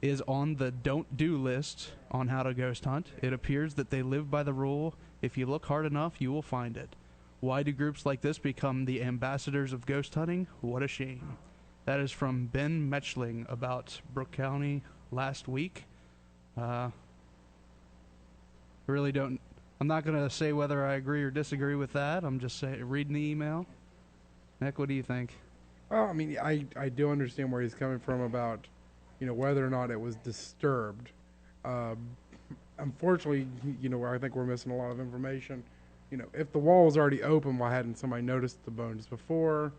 is on the don't do list on how to ghost hunt. It appears that they live by the rule, if you look hard enough, you will find it. Why do groups like this become the ambassadors of ghost hunting? What a shame. That is from Ben Metchling about Brooke County last week. Really don't... I'm not going to say whether I agree or disagree with that. I'm just reading the email. Nick, what do you think? Well, I mean, I do understand where he's coming from about, whether or not it was disturbed. Unfortunately, I think we're missing a lot of information. If the wall was already open, why hadn't somebody noticed the bones before?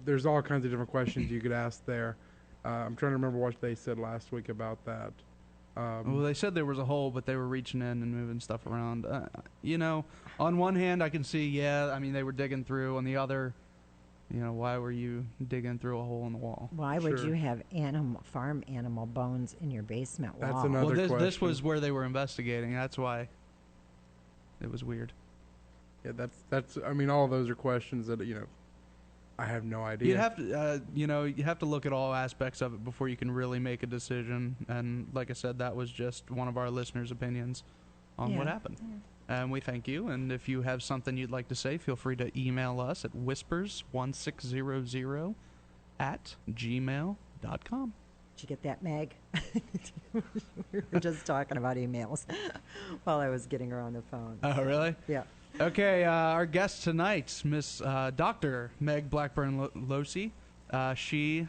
There's all kinds of different questions you could ask there. I'm trying to remember what they said last week about that. Well, they said there was a hole, but they were reaching in and moving stuff around. On one hand, I can see, they were digging through. On the other, why were you digging through a hole in the wall? Why would you have farm animal bones in your basement wall? That's another question. This was where they were investigating. That's why it was weird. Yeah, that's. I mean, all of those are questions that I have no idea. You have to look at all aspects of it before you can really make a decision. And like I said, that was just one of our listeners' opinions on what happened. Yeah. And we thank you. And if you have something you'd like to say, feel free to email us at whispers1600@gmail.com. Did you get that, Meg? We were just talking about emails while I was getting her on the phone. Oh, really? Yeah. Okay, our guest tonight, Miss Dr. Meg Blackburn-Losey. She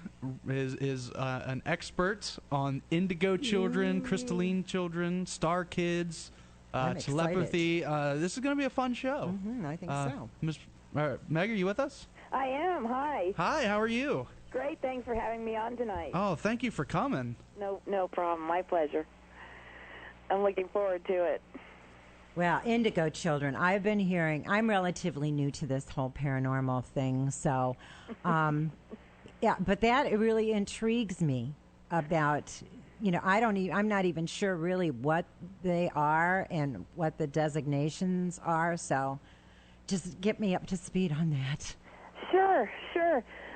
is an expert on indigo children, crystalline children, star kids, telepathy. This is going to be a fun show. Mm-hmm, I think so. Miss Meg, are you with us? I am. Hi. Hi, how are you? Great. Thanks for having me on tonight. Oh, thank you for coming. No problem. My pleasure. I'm looking forward to it. Well, indigo children, I've been hearing, I'm relatively new to this whole paranormal thing, so, but that really intrigues me about, I'm not even sure really what they are and what the designations are, so just get me up to speed on that. Sure.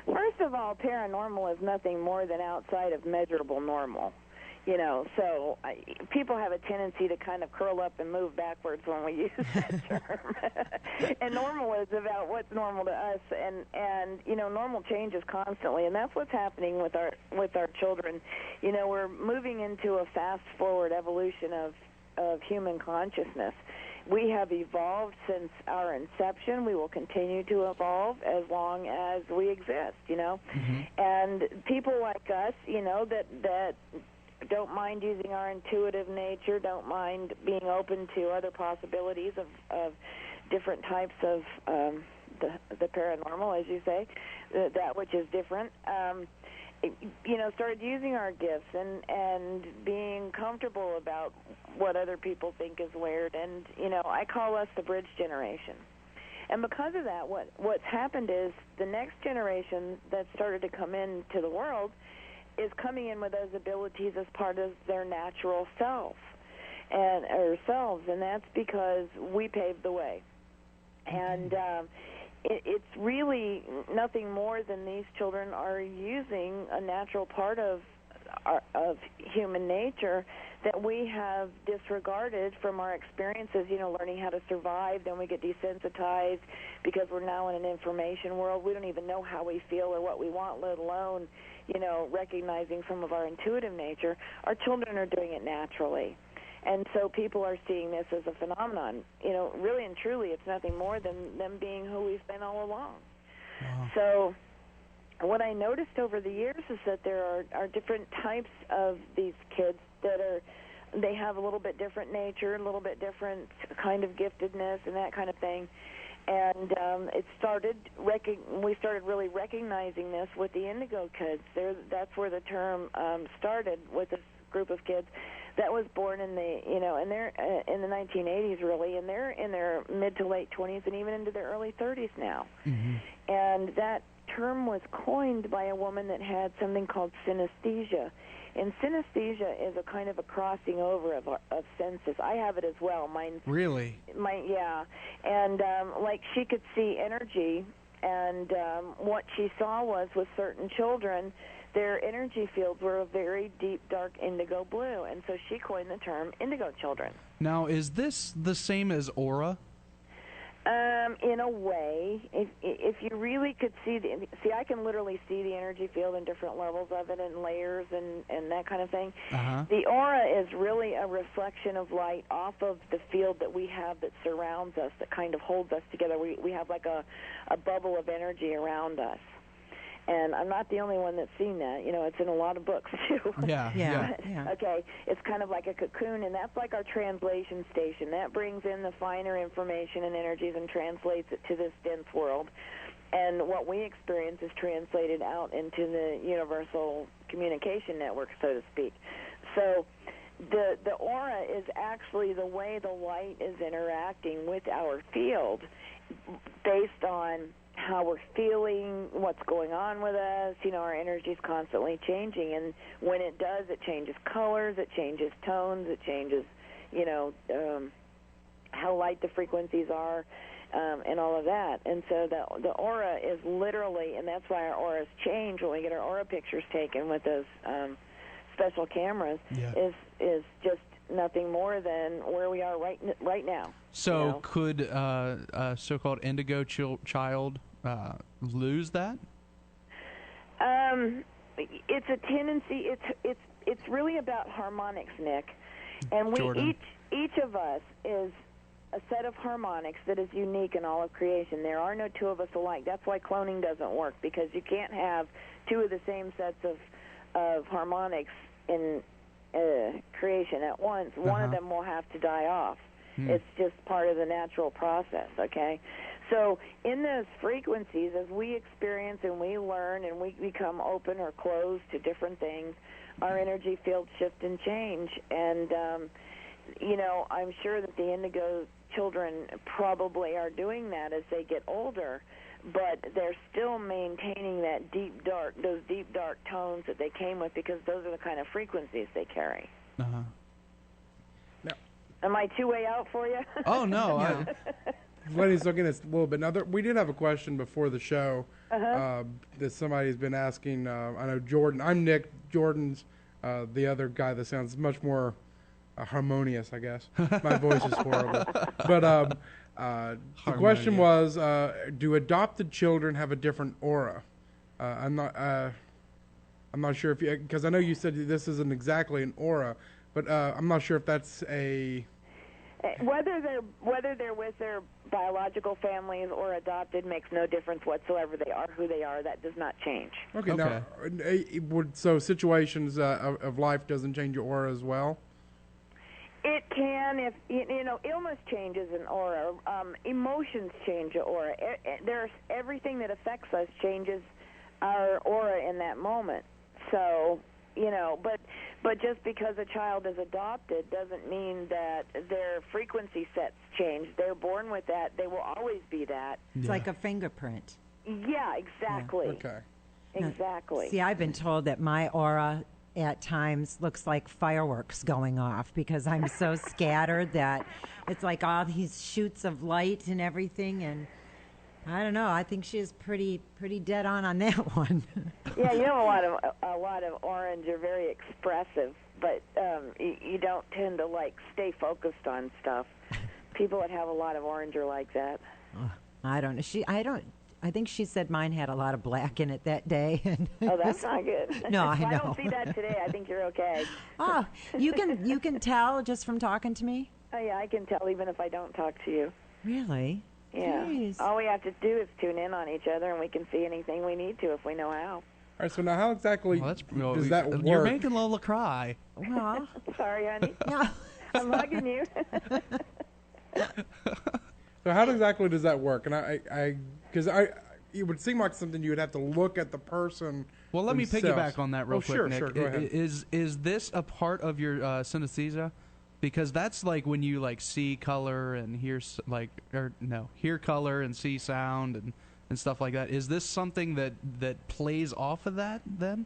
First of all, paranormal is nothing more than outside of measurable normal. So people have a tendency to kind of curl up and move backwards when we use that term. And normal is about what's normal to us, and normal changes constantly, and that's what's happening with our children. We're moving into a fast-forward evolution of human consciousness. We have evolved since our inception. We will continue to evolve as long as we exist, Mm-hmm. And people like us, that don't mind using our intuitive nature, don't mind being open to other possibilities of different types of the paranormal, as you say, that which is different. Started using our gifts and being comfortable about what other people think is weird. And, I call us the bridge generation. And because of that, what's happened is the next generation that started to come into the world is coming in with those abilities as part of their natural selves, and that's because we paved the way. And it's really nothing more than these children are using a natural part of human nature that we have disregarded from our experiences, learning how to survive. Then we get desensitized because we're now in an information world. We don't even know how we feel or what we want, let alone, recognizing some of our intuitive nature. Our children are doing it naturally. And so people are seeing this as a phenomenon. Really and truly, it's nothing more than them being who we've been all along. Wow. So what I noticed over the years is that there are different types of these kids they have a little bit different nature, a little bit different kind of giftedness and that kind of thing. And we started really recognizing this with the indigo kids. That's where the term started, with this group of kids that was born in the and they're in the 1980s really, and they're in their mid to late 20s and even into their early 30s now. Mm-hmm. And that term was coined by a woman that had something called synesthesia. And synesthesia is a kind of a crossing over of senses. I have it as well. Mine's really? Yeah. And like she could see energy, and what she saw was with certain children their energy fields were a very deep, dark indigo blue, and so she coined the term indigo children. Now, is this the same as aura? In a way, if you really could see I can literally see the energy field and different levels of it and layers and that kind of thing. Uh-huh. The aura is really a reflection of light off of the field that we have that surrounds us, that kind of holds us together. We have like a bubble of energy around us. And I'm not the only one that's seen that. You know, it's in a lot of books, too. Yeah. Okay, it's kind of like a cocoon, and that's like our translation station. That brings in the finer information and energies and translates it to this dense world. And what we experience is translated out into the universal communication network, so to speak. So the aura is actually the way the light is interacting with our field based on how we're feeling, what's going on with us. You know, our energy is constantly changing, and when it does, it changes colors, it changes tones, it changes, you know, how light the frequencies are, and all of that. And so the aura is literally, and that's why our auras change when we get our aura pictures taken with those special cameras, is just nothing more than where we are right now. So you know? Could a so-called indigo child lose that? It's a tendency. It's really about harmonics, Nick, and Jordan. each of us is a set of harmonics that is unique in all of creation. There are no two of us alike. That's why cloning doesn't work, because you can't have two of the same sets of harmonics in creation at once. One of them will have to die off. It's just part of the natural process, okay? So in those frequencies, as we experience and we learn and we become open or closed to different things, our energy fields shift and change. And, you know, I'm sure that the indigo children probably are doing that as they get older, but they're still maintaining that those deep, dark tones that they came with, because those are the kind of frequencies they carry. Uh-huh. Am I two-way out for you? Oh, no. Lenny's looking at a little bit. Now, we did have a question before the show that somebody's been asking. I know Jordan. I'm Nick. Jordan's the other guy that sounds much more harmonious, I guess. My voice is horrible. But the question was, do adopted children have a different aura? I'm not sure if because I know you said this isn't exactly an aura, but I'm not sure if that's a... Whether they're with their biological families or adopted makes no difference whatsoever. They are who they are. That does not change. Okay. Now, so situations of life doesn't change your aura as well? It can, if you know, illness changes an aura. Emotions change your aura. There's everything that affects us changes our aura in that moment. So, you know, but just because a child is adopted doesn't mean that their frequency sets change. They're born with that. They will always be that. It's like a fingerprint. Yeah, exactly. Yeah. Okay. Exactly. See, I've been told that my aura at times looks like fireworks going off because I'm so scattered that it's like all these shoots of light and everything, and I don't know. I think she is pretty dead on that one. Yeah, you know, a lot of orange are very expressive, but you don't tend to like stay focused on stuff. People that have a lot of orange are like that. I don't know. I think she said mine had a lot of black in it that day. Oh, that's not good. No, I know. I don't see that today. I think you're okay. Oh, you can tell just from talking to me? Oh, yeah, I can tell even if I don't talk to you. Really? Yeah. Jeez. All we have to do is tune in on each other, and we can see anything we need to if we know how. All right, so now how exactly does that work? You're making Lola cry. Well, Sorry, honey. yeah. I'm hugging you. So how exactly does that work? And because it would seem like something you would have to look at the person. Well, let me themselves. piggyback on that real quick, sure, Nick. Sure, go ahead. Is this a part of your synesthesia? Because that's like when you like see color and hear hear color and see sound and stuff like that. Is this something that plays off of that then?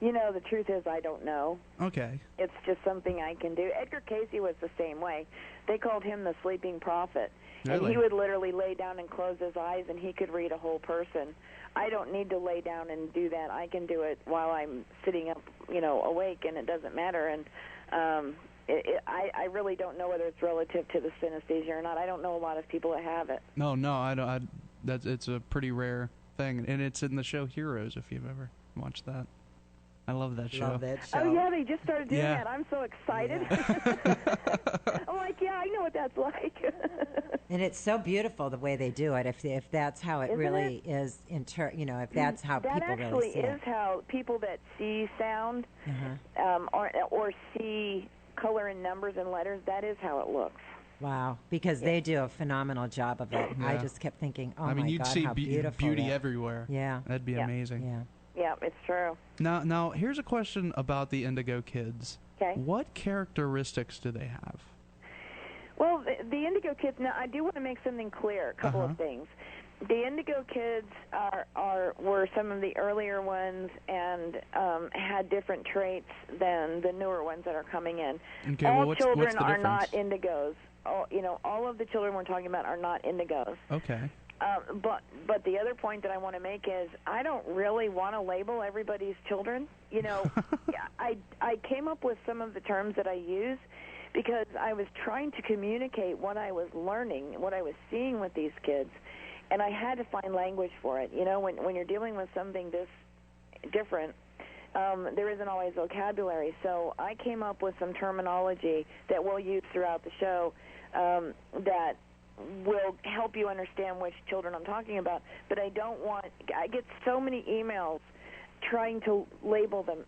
You know, the truth is I don't know. Okay. It's just something I can do. Edgar Cayce was the same way. They called him the sleeping prophet. Really? And he would literally lay down and close his eyes, and he could read a whole person. I don't need to lay down and do that. I can do it while I'm sitting up, awake, and it doesn't matter. And I really don't know whether it's relative to the synesthesia or not. I don't know a lot of people that have it. No, I don't. It's a pretty rare thing, and it's in the show Heroes. If you've ever watched that, I love that show. Love that show. Oh yeah, they just started doing Yeah. that. I'm so excited. I'm like, yeah, I know what that's like. And it's so beautiful the way they do it. If that's how it Isn't really is, if that's how that people actually really see is it. how people that see sound or see color and numbers and letters, that is how it looks. Wow, because they do a phenomenal job of it. I Yeah. just kept thinking, oh I mean, my you'd God, see how beautiful beauty that- everywhere. Yeah, That'd be Yeah. amazing. yeah. Yeah, it's true. Now, here's a question about the Indigo Kids. Okay. What characteristics do they have? Well, the Indigo Kids, now I do want to make something clear, a couple Uh-huh. of things. The Indigo Kids were some of the earlier ones and had different traits than the newer ones that are coming in. Okay, all well, what's children the are difference? not indigos. All of the children we're talking about are not indigos. Okay. But the other point that I want to make is I don't really want to label everybody's children. I came up with some of the terms that I use because I was trying to communicate what I was learning, what I was seeing with these kids, and I had to find language for it. When you're dealing with something this different, there isn't always vocabulary. So I came up with some terminology that we'll use throughout the show that will help you understand which children I'm talking about. But I get so many emails trying to label them,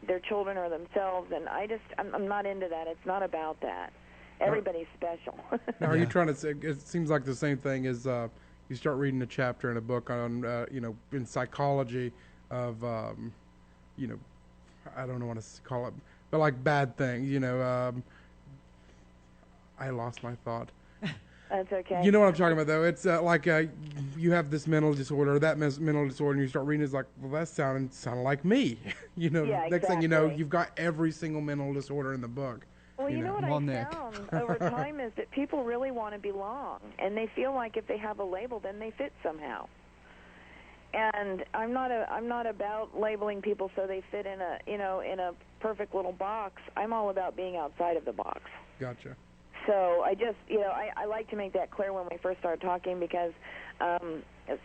their children or themselves, and I'm not into that. It's not about that. Everybody's special. Now, are you trying to say, it seems like the same thing as you start reading a chapter in a book on, in psychology of, I don't know what to call it, but like bad things, I lost my thought. That's okay. You know what I'm talking about, though. It's like you have this mental disorder, that mental disorder, and you start reading. It's like, well, that sounded like me. Yeah, next thing you know, exactly. you've got every single mental disorder in the book. Well, you know what Well, I Nick. found over time is that people really want to belong, and they feel like if they have a label, then they fit somehow. And I'm not about labeling people so they fit in a perfect little box. I'm all about being outside of the box. Gotcha. So I just, I like to make that clear when we first start talking because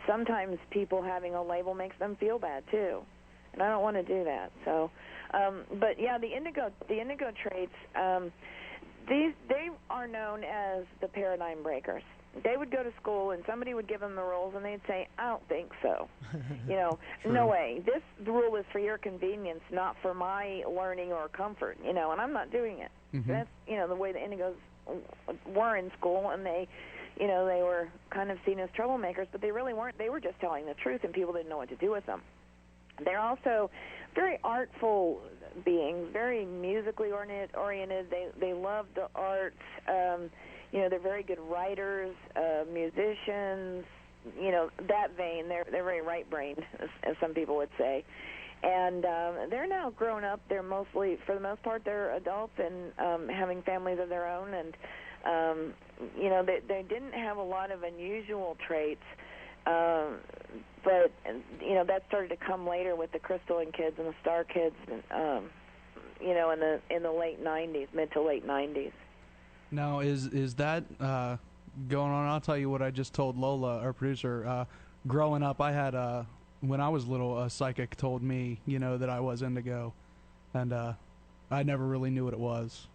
sometimes people having a label makes them feel bad too, and I don't want to do that. So, but yeah, the indigo traits, they are known as the paradigm breakers. They would go to school and somebody would give them the rules and they'd say, I don't think so. No way. This rule is for your convenience, not for my learning or comfort, and I'm not doing it. Mm-hmm. That's, the way the indigos were in school, and they were kind of seen as troublemakers, but they really weren't. They were just telling the truth, and people didn't know what to do with them. They're also very artful beings, very musically oriented. They love the arts. They're very good writers, musicians. That vein. They're very right-brained, as some people would say. And they're now grown up. They're mostly, for the most part, they're adults and having families of their own. And, they didn't have a lot of unusual traits, but, that started to come later with the crystalline kids and the star kids, and, in the late 90s, mid to late 90s. Now, is that going on? I'll tell you what I just told Lola, our producer. Growing up, I had when I was little, a psychic told me, that I was indigo, and I never really knew what it was,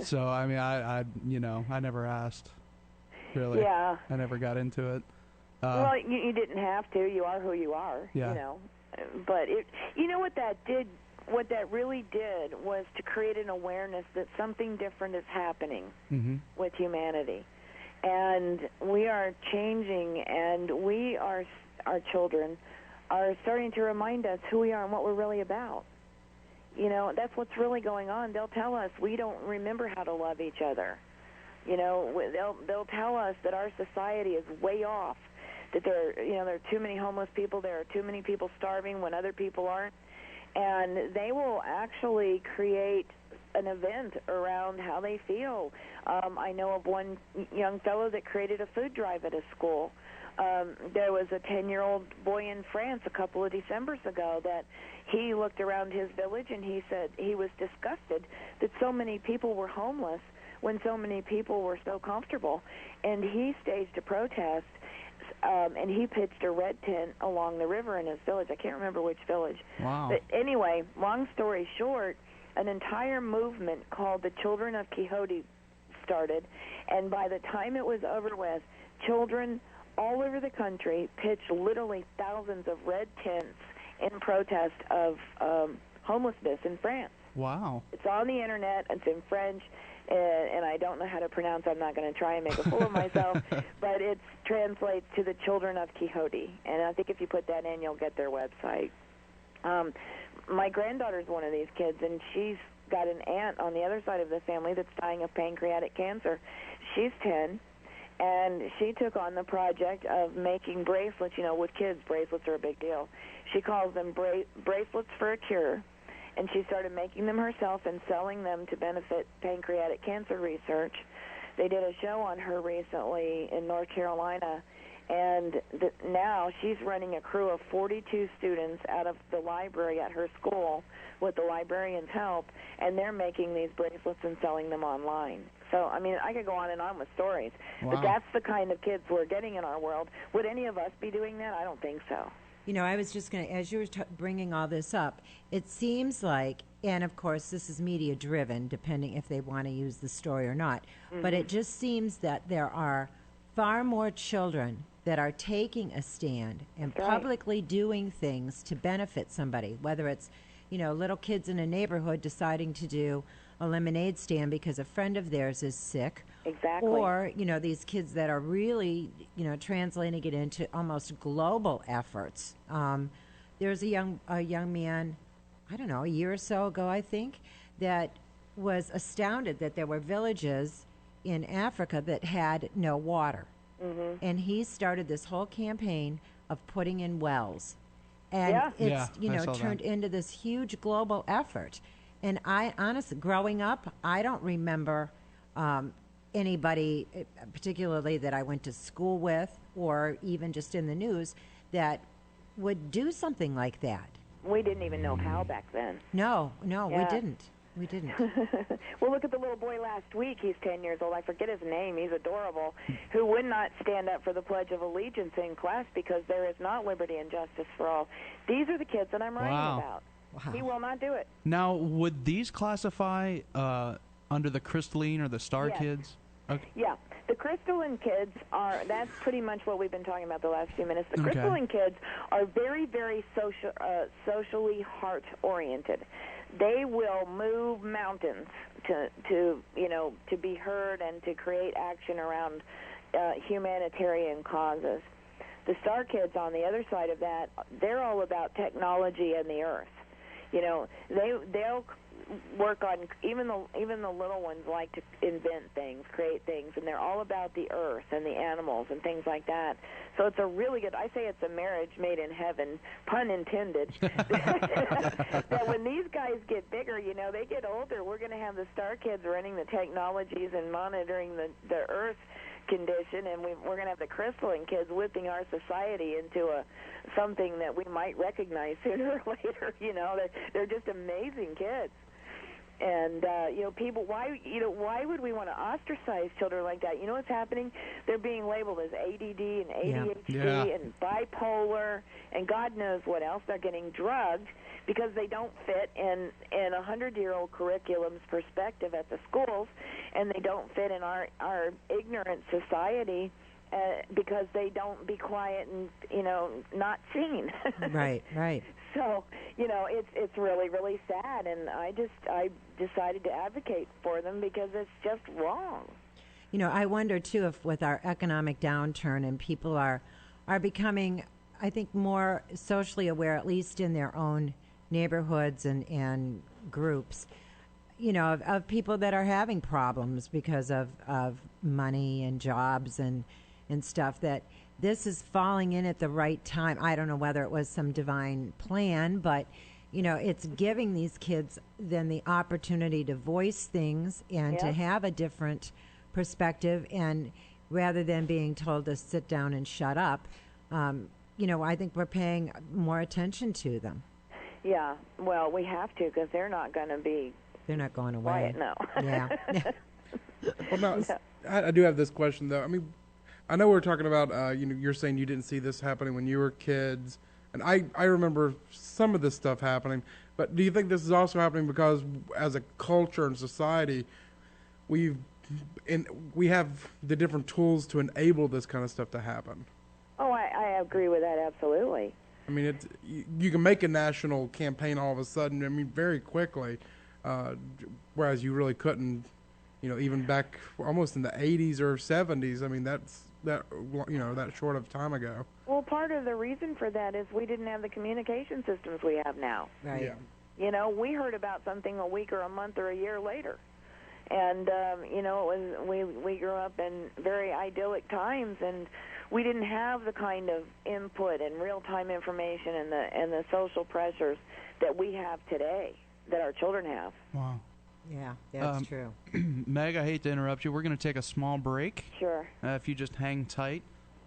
So I mean, I never asked, really. Yeah. I never got into it. Well, you didn't have to. You are who you are. Yeah. But what that did. What that really did was to create an awareness that something different is happening Mm-hmm. with humanity, and we are changing, and our children are starting to remind us who we are and what we're really about. That's what's really going on. They'll tell us we don't remember how to love each other. They'll tell us that our society is way off, that there are too many homeless people, there are too many people starving when other people aren't. And they will actually create an event around how they feel. I know of one young fellow that created a food drive at his school. There was a 10-year-old boy in France a couple of Decembers ago that he looked around his village and he said he was disgusted that so many people were homeless when so many people were so comfortable. And he staged a protest, and he pitched a red tent along the river in his village. I can't remember which village. Wow. But anyway, long story short, an entire movement called the Children of Quixote started, and by the time it was over with, children all over the country pitched literally thousands of red tents in protest of homelessness in France. Wow. It's on the internet. It's in French, and I don't know how to pronounce. I'm not going to try and make a fool of myself, but it translates to the Children of Quixote. And I think if you put that in, you'll get their website. My granddaughter's one of these kids, and she's got an aunt on the other side of the family that's dying of pancreatic cancer. She's 10, and she took on the project of making bracelets. You know, with kids, bracelets are a big deal. She calls them bracelets for a cure, and she started making them herself and selling them to benefit pancreatic cancer research. They did a show on her recently in North Carolina, and now she's running a crew of 42 students out of the library at her school with the librarian's help, and they're making these bracelets and selling them online. So, I mean, I could go on and on with stories. Wow. But that's the kind of kids we're getting in our world. Would any of us be doing that? I don't think so. You know, I was just going to, as you were bringing all this up, it seems like, and of course this is media driven, depending if they want to use the story or not, but it just seems that there are far more children that are taking a stand and That's right. publicly doing things to benefit somebody, whether it's, you know, little kids in a neighborhood deciding to do a lemonade stand because a friend of theirs is sick. Exactly. Or, you know, these kids that are really, you know, translating it into almost global efforts. There's a young man, I don't know, a year or so ago, I think, that was astounded that there were villages in Africa that had no water. Mm-hmm. And he started this whole campaign of putting in wells. And Yeah. it's, Yeah, you I know, saw turned that. into this huge global effort. And I honestly, growing up, I don't remember anybody, particularly that I went to school with or even just in the news, that would do something like that. We didn't even know how back then. No, Yeah. we didn't. We didn't. Well, look at the little boy last week. He's 10 years old. I forget his name. He's adorable. Who would not stand up for the Pledge of Allegiance in class because there is not liberty and justice for all. These are the kids that I'm writing Wow. about. Wow. He will not do it. Now, would these classify under the crystalline or the star Yes. kids? Okay. Yeah. The crystalline kids are, that's pretty much what we've been talking about the last few minutes. The Okay. crystalline kids are very, very socially heart-oriented. They will move mountains to you know, to be heard and to create action around humanitarian causes. The star kids, on the other side of that, they're all about technology and the earth. You know, they'll work on, even the little ones like to invent things, create things, and they're all about the earth and the animals and things like that. So it's a really good, I say it's a marriage made in heaven, pun intended. That when these guys get bigger, you know, they get older, we're going to have the star kids running the technologies and monitoring the earth condition, and we're going to have the crystalline kids whipping our society into something that we might recognize sooner or later. You know, they're just amazing kids. And you know, people, why would we want to ostracize children like that? You know what's happening? They're being labeled as ADD and ADHD Yeah. and bipolar and God knows what else. They're getting drugged because they don't fit in a 100-year-old curriculum's perspective at the schools, and they don't fit in our ignorant society because they don't be quiet and, you know, not seen. Right, right. So, you know, it's really, really sad, and I decided to advocate for them because it's just wrong. You know, I wonder too if with our economic downturn and people are becoming, I think, more socially aware, at least in their own neighborhoods and groups, you know, of people that are having problems because of money and jobs and stuff, that this is falling in at the right time. I don't know whether it was some divine plan, but it's giving these kids then the opportunity to voice things and to Yep. have a different perspective, and rather than being told to sit down and shut up, I think we're paying more attention to them. Yeah, well, we have to, because they're not going to be They're not going away. quiet now. Yeah. Well, no, I do have this question though. I mean, I know we're talking about you're saying you didn't see this happening when you were kids, and I remember some of this stuff happening. But do you think this is also happening because, as a culture and society, we have the different tools to enable this kind of stuff to happen? Oh, I agree with that absolutely. I mean, you can make a national campaign all of a sudden. I mean, very quickly, whereas you really couldn't, even back almost in the 80s or 70s. I mean, that short of time ago. Well, part of the reason for that is we didn't have the communication systems we have now. Right. Yeah. We heard about something a week or a month or a year later. And, it was, we grew up in very idyllic times, and we didn't have the kind of input and real-time information and the social pressures that we have today, that our children have. Wow. Yeah, that's true. Meg, I hate to interrupt you. We're going to take a small break. Sure. If you just hang tight.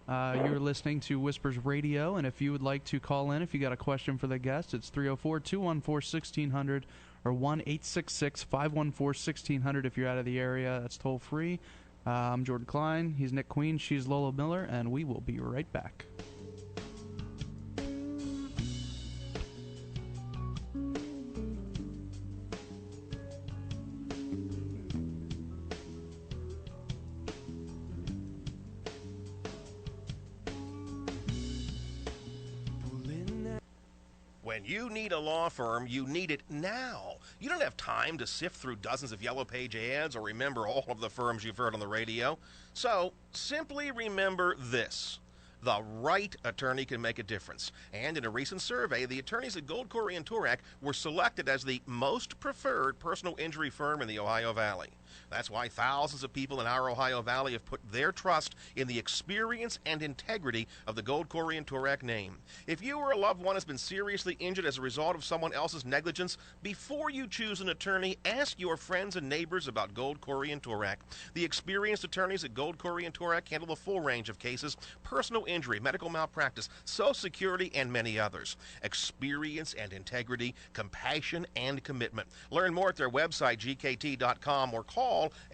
You're listening to Whispers Radio, and if you would like to call in, if you got a question for the guest, it's 304-214-1600 or 1-866-514-1600 if you're out of the area. That's toll free. I'm Jordan Klein. He's Nick Queen. She's Lola Miller, and we will be right back. When you need a law firm, you need it now. You don't have time to sift through dozens of yellow page ads or remember all of the firms you've heard on the radio. So simply remember this. The right attorney can make a difference. And in a recent survey, the attorneys at Gold, Corey & Turak were selected as the most preferred personal injury firm in the Ohio Valley. That's why thousands of people in our Ohio Valley have put their trust in the experience and integrity of the Gold, Corey & Turak name. If you or a loved one has been seriously injured as a result of someone else's negligence, before you choose an attorney, ask your friends and neighbors about Gold, Corey & Turak. The experienced attorneys at Gold, Corey & Turak handle the full range of cases: personal injury, medical malpractice, Social Security, and many others. Experience and integrity, compassion and commitment. Learn more at their website, gkt.com, or call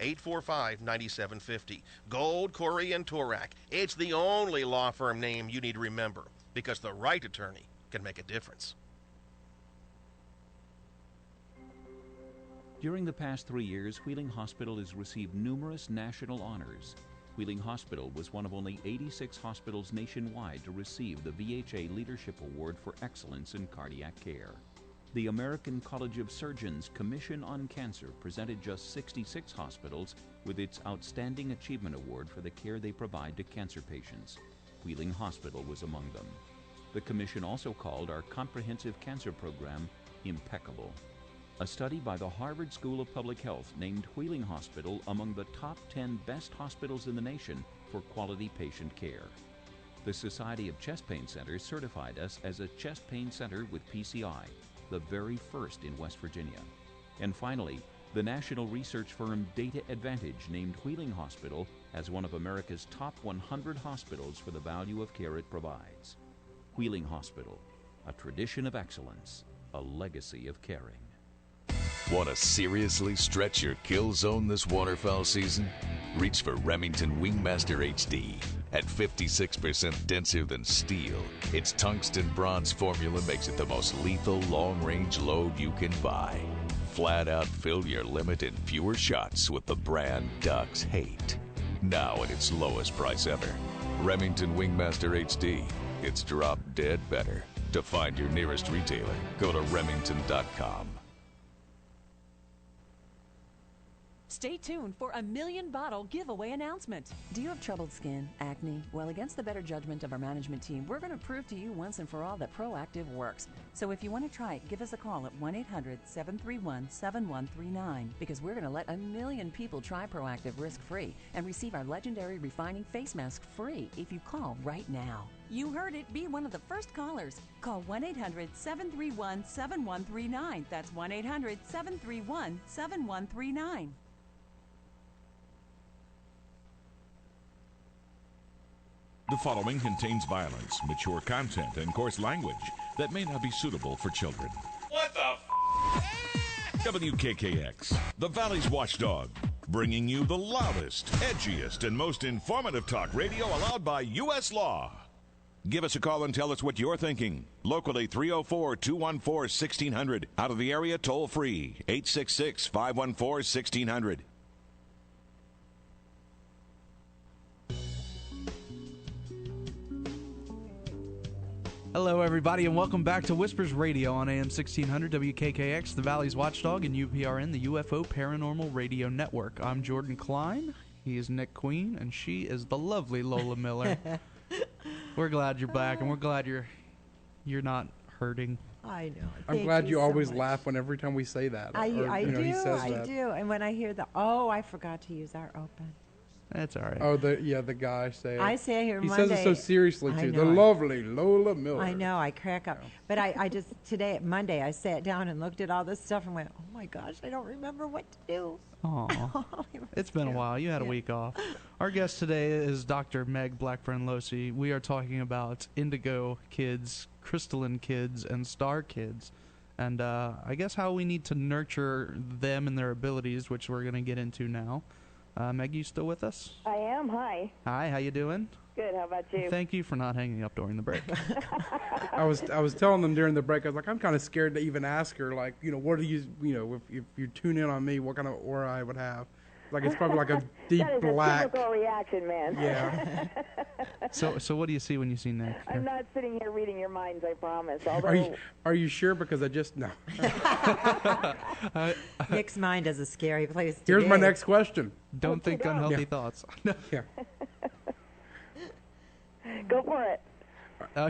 845-9750. Gold, Corey & Turak. It's the only law firm name you need to remember, because the right attorney can make a difference. During the past 3 years, Wheeling Hospital has received numerous national honors. Wheeling Hospital was one of only 86 hospitals nationwide to receive the VHA Leadership Award for Excellence in Cardiac Care. The American College of Surgeons Commission on Cancer presented just 66 hospitals with its Outstanding Achievement Award for the care they provide to cancer patients. Wheeling Hospital was among them. The commission also called our comprehensive cancer program impeccable. A study by the Harvard School of Public Health named Wheeling Hospital among the top 10 best hospitals in the nation for quality patient care. The Society of Chest Pain Centers certified us as a chest pain center with PCI, the very first in West Virginia. And finally, the national research firm Data Advantage named Wheeling Hospital as one of America's top 100 hospitals for the value of care it provides. Wheeling Hospital, a tradition of excellence, a legacy of caring. Want to seriously stretch your kill zone this waterfowl season? Reach for Remington Wingmaster HD. At 56% denser than steel, its tungsten bronze formula makes it the most lethal long-range load you can buy. Flat out fill your limit in fewer shots with the brand ducks hate. Now at its lowest price ever. Remington Wingmaster HD. It's drop dead better. To find your nearest retailer, go to Remington.com. Stay tuned for a 1,000,000-bottle giveaway announcement. Do you have troubled skin, acne? Well, against the better judgment of our management team, we're going to prove to you once and for all that Proactive works. So if you want to try it, give us a call at 1-800-731-7139 because we're going to let 1,000,000 people try Proactive risk-free and receive our legendary refining face mask free if you call right now. You heard it. Be one of the first callers. Call 1-800-731-7139. That's 1-800-731-7139. The following contains violence, mature content, and coarse language that may not be suitable for children. What the WKKX, the Valley's watchdog, bringing you the loudest, edgiest, and most informative talk radio allowed by U.S. law. Give us a call and tell us what you're thinking. Locally, 304-214-1600. Out of the area, toll free, 866-514-1600. Hello, everybody, and welcome back to Whispers Radio on AM 1600 WKKX, the Valley's Watchdog, and UPRN, the UFO Paranormal Radio Network. I'm Jordan Klein. He is Nick Queen, and she is the lovely Lola Miller. We're glad you're back, and we're glad you're not hurting. I know. I'm glad you always laugh when every time we say that. I do. He says that. I do. And when I hear I forgot to use our open. That's all right. Oh, the guy say it. I say here he Monday. says it so seriously, too. The know. lovely Lola Miller. I know. I crack up. But I just, today, Monday, I sat down and looked at all this stuff and went, oh, my gosh, I don't remember what to do. Aw. It's been a while. You had a week off. Our guest today is Dr. Meg Blackburn-Losi. We are talking about indigo kids, crystalline kids, and star kids. And I guess how we need to nurture them and their abilities, which we're going to get into now. Meg, you still with us? I am. Hi. Hi, how you doing? Good. How about you? Thank you for not hanging up during the break. I was telling them during the break, I was like, I'm kind of scared to even ask her, like, what do you, if you tune in on me, what kind of aura I would have. Like, it's probably like a deep that is black. a typical reaction, man. Yeah. So what do you see when you see Nick? I'm not sitting here reading your minds, I promise. Although, are you sure? Because I just, no. Nick's mind is a scary place to Here's be. my next question. Don't think unhealthy thoughts. Yeah. Go for it.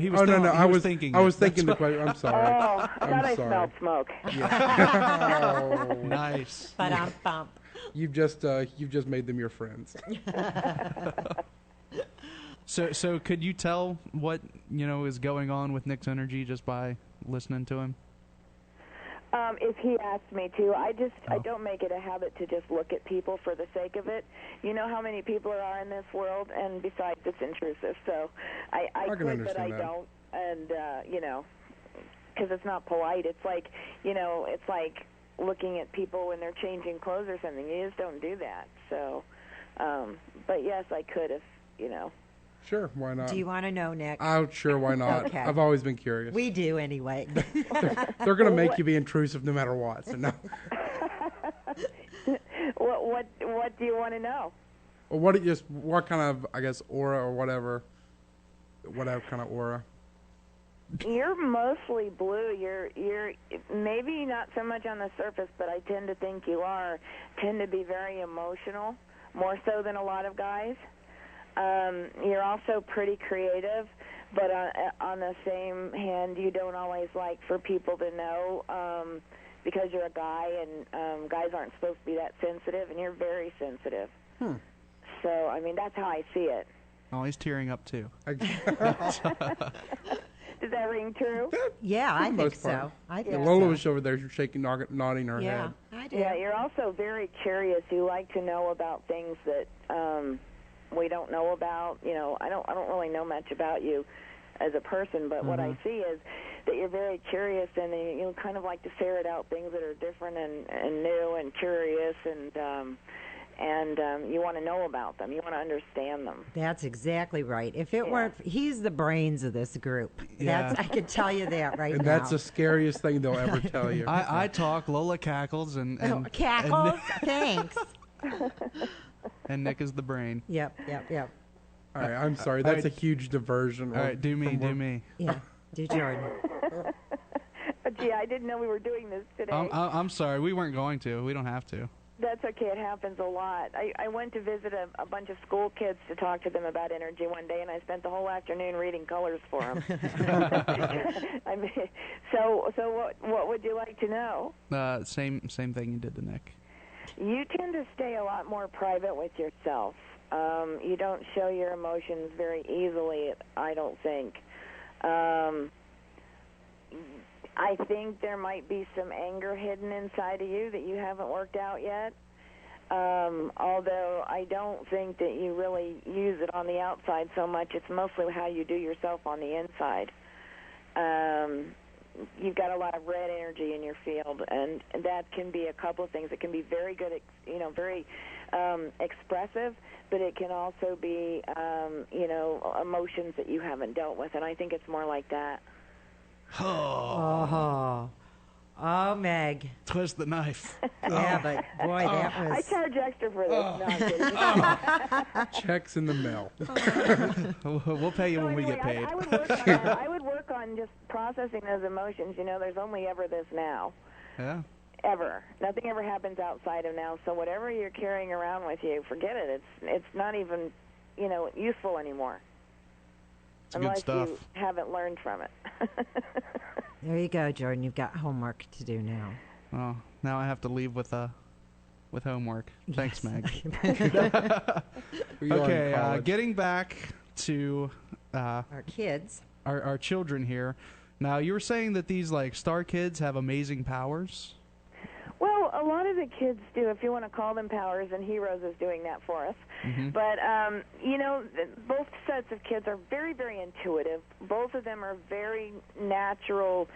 He was I was thinking. I was thinking the question. I'm sorry. Oh, I thought I smelled smoke. Yeah. Oh. Nice. Ba-dum-bum. You've just made them your friends. So could you tell what is going on with Nick's energy just by listening to him? If he asked me to, I don't make it a habit to just look at people for the sake of it. You know how many people there are in this world, and besides, it's intrusive. So I could, but I don't, and because it's not polite. It's like it's like looking at people when they're changing clothes or something. You just don't do that. So, but yes, I could if Sure, why not? Do you want to know, Nick? Sure, why not? Okay. I've always been curious. We do anyway. They're going to make you be intrusive no matter what. So no. What do you want to know? Well, what kind of, I guess, aura or whatever kind of aura? You're mostly blue. You're maybe not so much on the surface, but I tend to think you tend to be very emotional, more so than a lot of guys. You're also pretty creative, but on the same hand, you don't always like for people to know because you're a guy, and guys aren't supposed to be that sensitive, and you're very sensitive. So, I mean, that's how I see it. Oh, he's tearing up, too. Does that ring true? Yeah, I think so. Lola was over there shaking, nodding her head. Yeah, I do. Yeah, you're also very curious. You like to know about things that we don't know about. I don't really know much about you as a person, but what I see is that you're very curious, and you kind of like to ferret out things that are different and new and curious, and you want to know about them. You want to understand them. That's exactly right. If it weren't, he's the brains of this group. Yeah. I can tell you that right and now. that's the scariest thing they'll ever tell you. I talk, Lola cackles, and cackles. Thanks. And Nick is the brain. Yep. All right, I'm sorry. That's a huge diversion. All right, do me. Yeah, do Jordan. Gee, I didn't know we were doing this today. I'm sorry. We weren't going to. We don't have to. That's okay. It happens a lot. I went to visit a bunch of school kids to talk to them about energy one day, and I spent the whole afternoon reading colors for them. I mean, so what would you like to know? Same thing you did to Nick. You tend to stay a lot more private with yourself. You don't show your emotions very easily, I don't think. I think there might be some anger hidden inside of you that you haven't worked out yet. Although I don't think that you really use it on the outside so much. It's mostly how you do yourself on the inside. You've got a lot of red energy in your field, and that can be a couple of things. It can be very good, very expressive, but it can also be, emotions that you haven't dealt with, and I think it's more like that. Oh, Meg. Twist the knife. Yeah, but boy, that was... I charge extra for this. No, I'm kidding. Checks in the mail. We'll pay you when we get paid. I would work on that. I would work on just processing those emotions. There's only ever this now. Yeah. Ever. Nothing ever happens outside of now. So whatever you're carrying around with you, forget it. It's not even, useful anymore. It's good stuff. You haven't learned from it. There you go, Jordan. You've got homework to do now. Oh, now I have to leave with homework. Thanks, Meg. Okay, getting back to our kids, our children here. Now, you were saying that these star kids have amazing powers. Well, a lot of the kids do, if you want to call them powers, and Heroes is doing that for us. Mm-hmm. But, both sets of kids are very, very intuitive. Both of them are very natural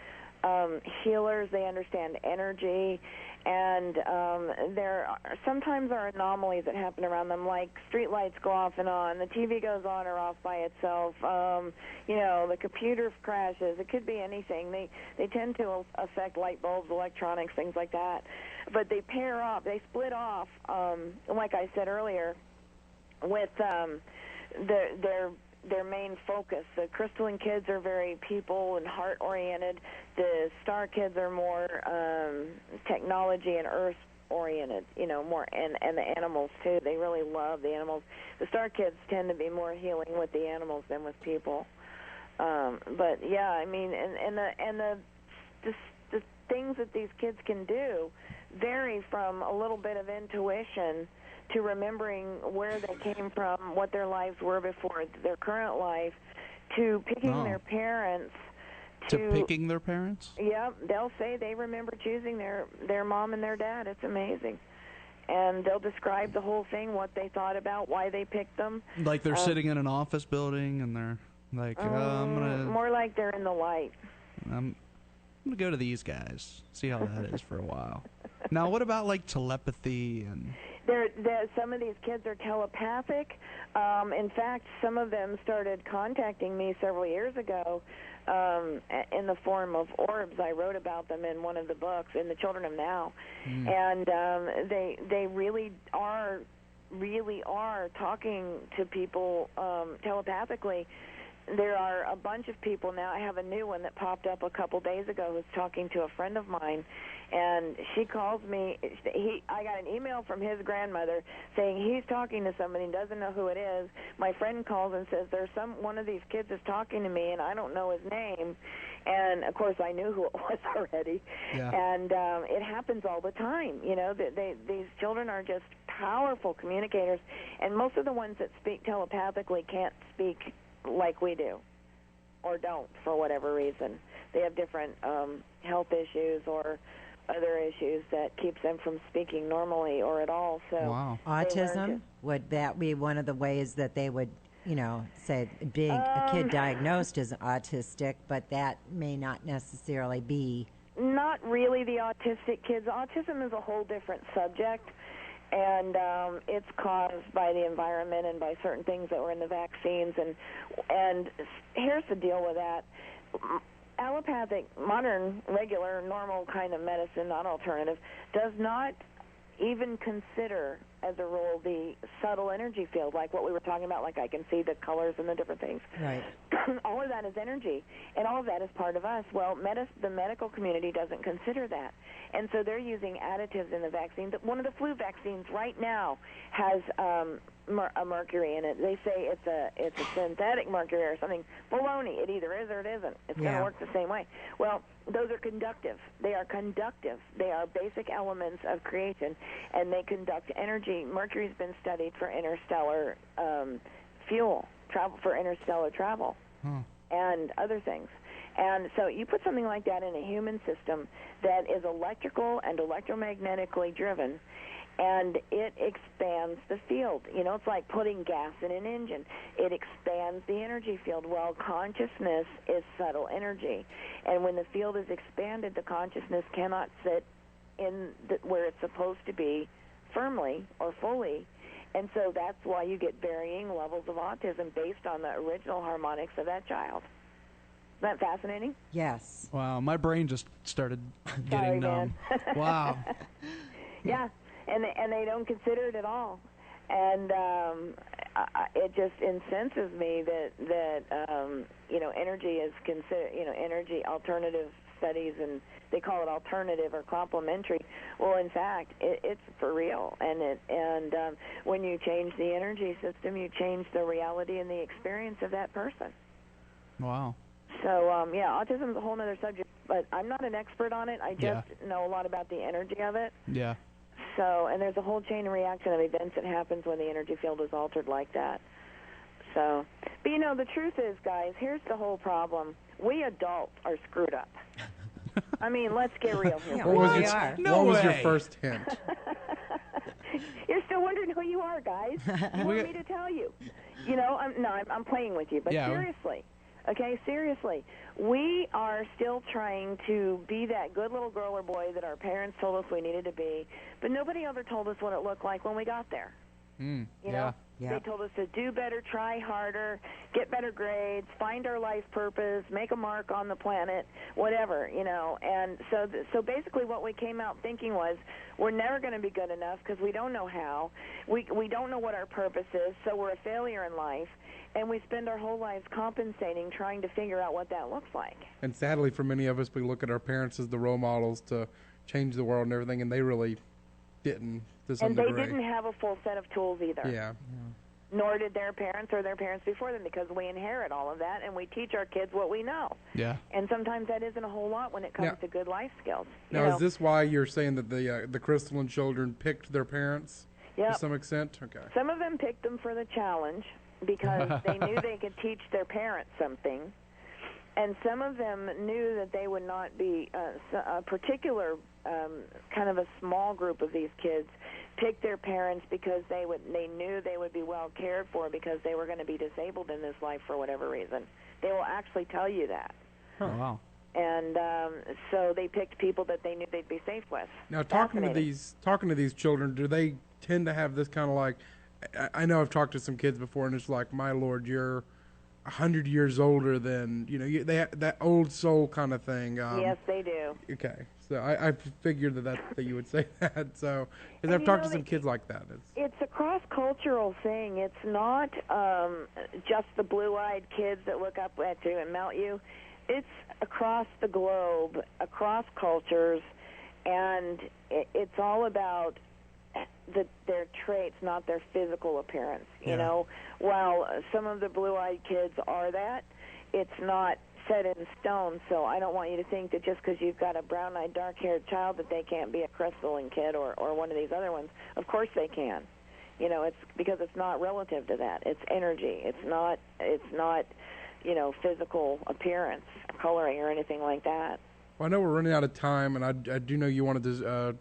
healers. They understand energy. And there sometimes are anomalies that happen around them, like street lights go off and on, the TV goes on or off by itself, the computer crashes. It could be anything. They tend to affect light bulbs, electronics, things like that. But they pair off, they split off, like I said earlier, with their main focus. The crystalline kids are very people and heart-oriented. The star kids are more technology and earth-oriented, more, and the animals, too. They really love the animals. The star kids tend to be more healing with the animals than with people. But, yeah, I mean, and the things that these kids can do vary from a little bit of intuition to remembering where they came from, what their lives were before their current life, to picking their parents. To picking their parents? Yeah, they'll say they remember choosing their mom and their dad. It's amazing. And they'll describe the whole thing, what they thought about, why they picked them. Like they're sitting in an office building and they're like, I'm going to... More like they're in the light. I'm going to go to these guys, see how that is for a while. Now, what about telepathy and... Some of these kids are telepathic. In fact, some of them started contacting me several years ago in the form of orbs. I wrote about them in one of the books, in The Children of Now. And they really are talking to people telepathically. There are a bunch of people now. I have a new one that popped up a couple days ago who's talking to a friend of mine, and she calls me. I got an email from his grandmother saying he's talking to somebody and doesn't know who it is. My friend calls and says one of these kids is talking to me, and I don't know his name. And, of course, I knew who it was already. Yeah. And it happens all the time. These children are just powerful communicators, and most of the ones that speak telepathically can't speak like we do, or don't, for whatever reason. They have different health issues or other issues that keeps them from speaking normally or at all. So, wow. Autism, would that be one of the ways that they would, say being a kid diagnosed as autistic, but that may not necessarily be? Not really the autistic kids. Autism is a whole different subject. And it's caused by the environment and by certain things that were in the vaccines. And here's the deal with that. Allopathic, modern, regular, normal kind of medicine, not alternative, does not even consider as a rule, the subtle energy field, like what we were talking about, like I can see the colors and the different things. Right. All of that is energy, and all of that is part of us. Well, the medical community doesn't consider that, and so they're using additives in the vaccine. One of the flu vaccines right now has a mercury in it. They say it's a synthetic mercury or something. Baloney. It either is or it isn't. It's going to work the same way. Well, those are conductive. They are conductive. They are basic elements of creation, and they conduct energy. Mercury's been studied for interstellar fuel, travel for interstellar travel, and other things. And so you put something like that in a human system that is electrical and electromagnetically driven, and it expands the field. It's like putting gas in an engine. It expands the energy field. Well, consciousness is subtle energy, and when the field is expanded, the consciousness cannot sit in where it's supposed to be firmly or fully, and so that's why you get varying levels of autism based on the original harmonics of that child. Isn't that fascinating? Yes. Wow, my brain just started getting numb. Wow. Yeah, and they don't consider it at all, and it just incenses me that energy is considered, energy alternative studies, and they call it alternative or complementary. Well, in fact, it's for real, and when you change the energy system, you change the reality and the experience of that person. Wow. So, autism is a whole other subject, but I'm not an expert on it. I just know a lot about the energy of it. Yeah. So, and there's a whole chain reaction of events that happens when the energy field is altered like that. So, but the truth is, guys, here's the whole problem. We adults are screwed up. I mean, let's get real here. What was your first hint? You're still wondering who you are, guys. You want me to tell you? I'm playing with you, but seriously. Okay, seriously. We are still trying to be that good little girl or boy that our parents told us we needed to be, but nobody ever told us what it looked like when we got there. You know? They told us to do better, try harder, get better grades, find our life purpose, make a mark on the planet, whatever, And so basically what we came out thinking was we're never going to be good enough because we don't know how. We don't know what our purpose is, so we're a failure in life. And we spend our whole lives compensating, trying to figure out what that looks like. And sadly, for many of us, we look at our parents as the role models to change the world and everything, and they really didn't to some degree. And they didn't have a full set of tools either. Yeah. Nor did their parents or their parents before them, because we inherit all of that, and we teach our kids what we know. Yeah. And sometimes that isn't a whole lot when it comes to good life skills. Now, is this why you're saying that the crystalline children picked their parents to some extent? Okay. Some of them picked them for the challenge, because they knew they could teach their parents something, and some of them knew that they would not be a particular kind of a small group of these kids picked their parents because they knew they would be well cared for because they were going to be disabled in this life for whatever reason. They will actually tell you that. Oh, wow. And so they picked people that they knew they'd be safe with. Now, talking to these children, do they tend to have this kind of like? I know I've talked to some kids before, and it's like, my Lord, you're 100 years older than, they have that old soul kind of thing. Yes, they do. Okay. So I figured that you would say that. So, because I've talked to some kids like that. It's a cross-cultural thing. It's not just the blue-eyed kids that look up at you and melt you. It's across the globe, across cultures, and it's all about their traits, not their physical appearance. You know, while some of the blue-eyed kids are that, it's not set in stone. So I don't want you to think that just because you've got a brown-eyed, dark-haired child that they can't be a crystalline kid or one of these other ones. Of course they can. It's because it's not relative to that. It's energy. It's not physical appearance, coloring, or anything like that. Well, I know we're running out of time, and I do know you wanted to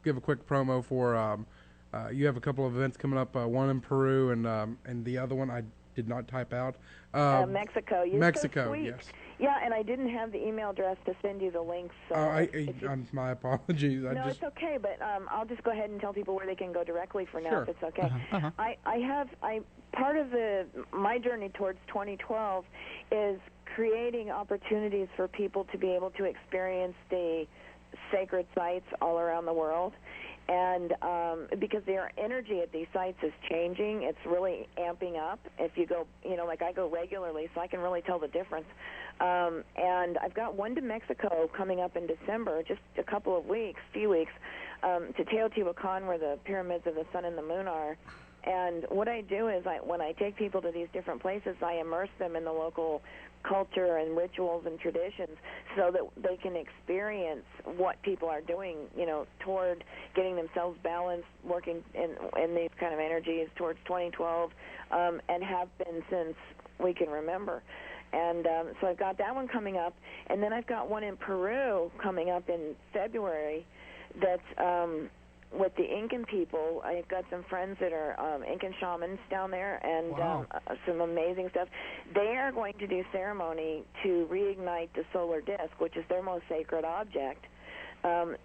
give a quick promo for. You have a couple of events coming up. One in Peru, and the other one I did not type out. Mexico. You're Mexico, so sweet. yes. Yeah, and I didn't have the email address to send you the links. So my apologies. It's okay, but I'll just go ahead and tell people where they can go directly for now, Sure. if it's okay. Part of my journey towards 2012 is creating opportunities for people to be able to experience the sacred sites all around the world. And because their energy at these sites is changing, it's really amping up. If you go, like I go regularly, so I can really tell the difference. And I've got one to Mexico coming up in December, just a few weeks, to Teotihuacan, where the pyramids of the sun and the moon are. And what I do is, when I take people to these different places, I immerse them in the local culture and rituals and traditions so that they can experience what people are doing, toward getting themselves balanced, working in these kind of energies towards 2012, and have been since we can remember. And so I've got that one coming up. And then I've got one in Peru coming up in February that's with the Incan people. I've got some friends that are Incan shamans down there, and Wow. some amazing stuff. They are going to do ceremony to reignite the solar disk, which is their most sacred object. And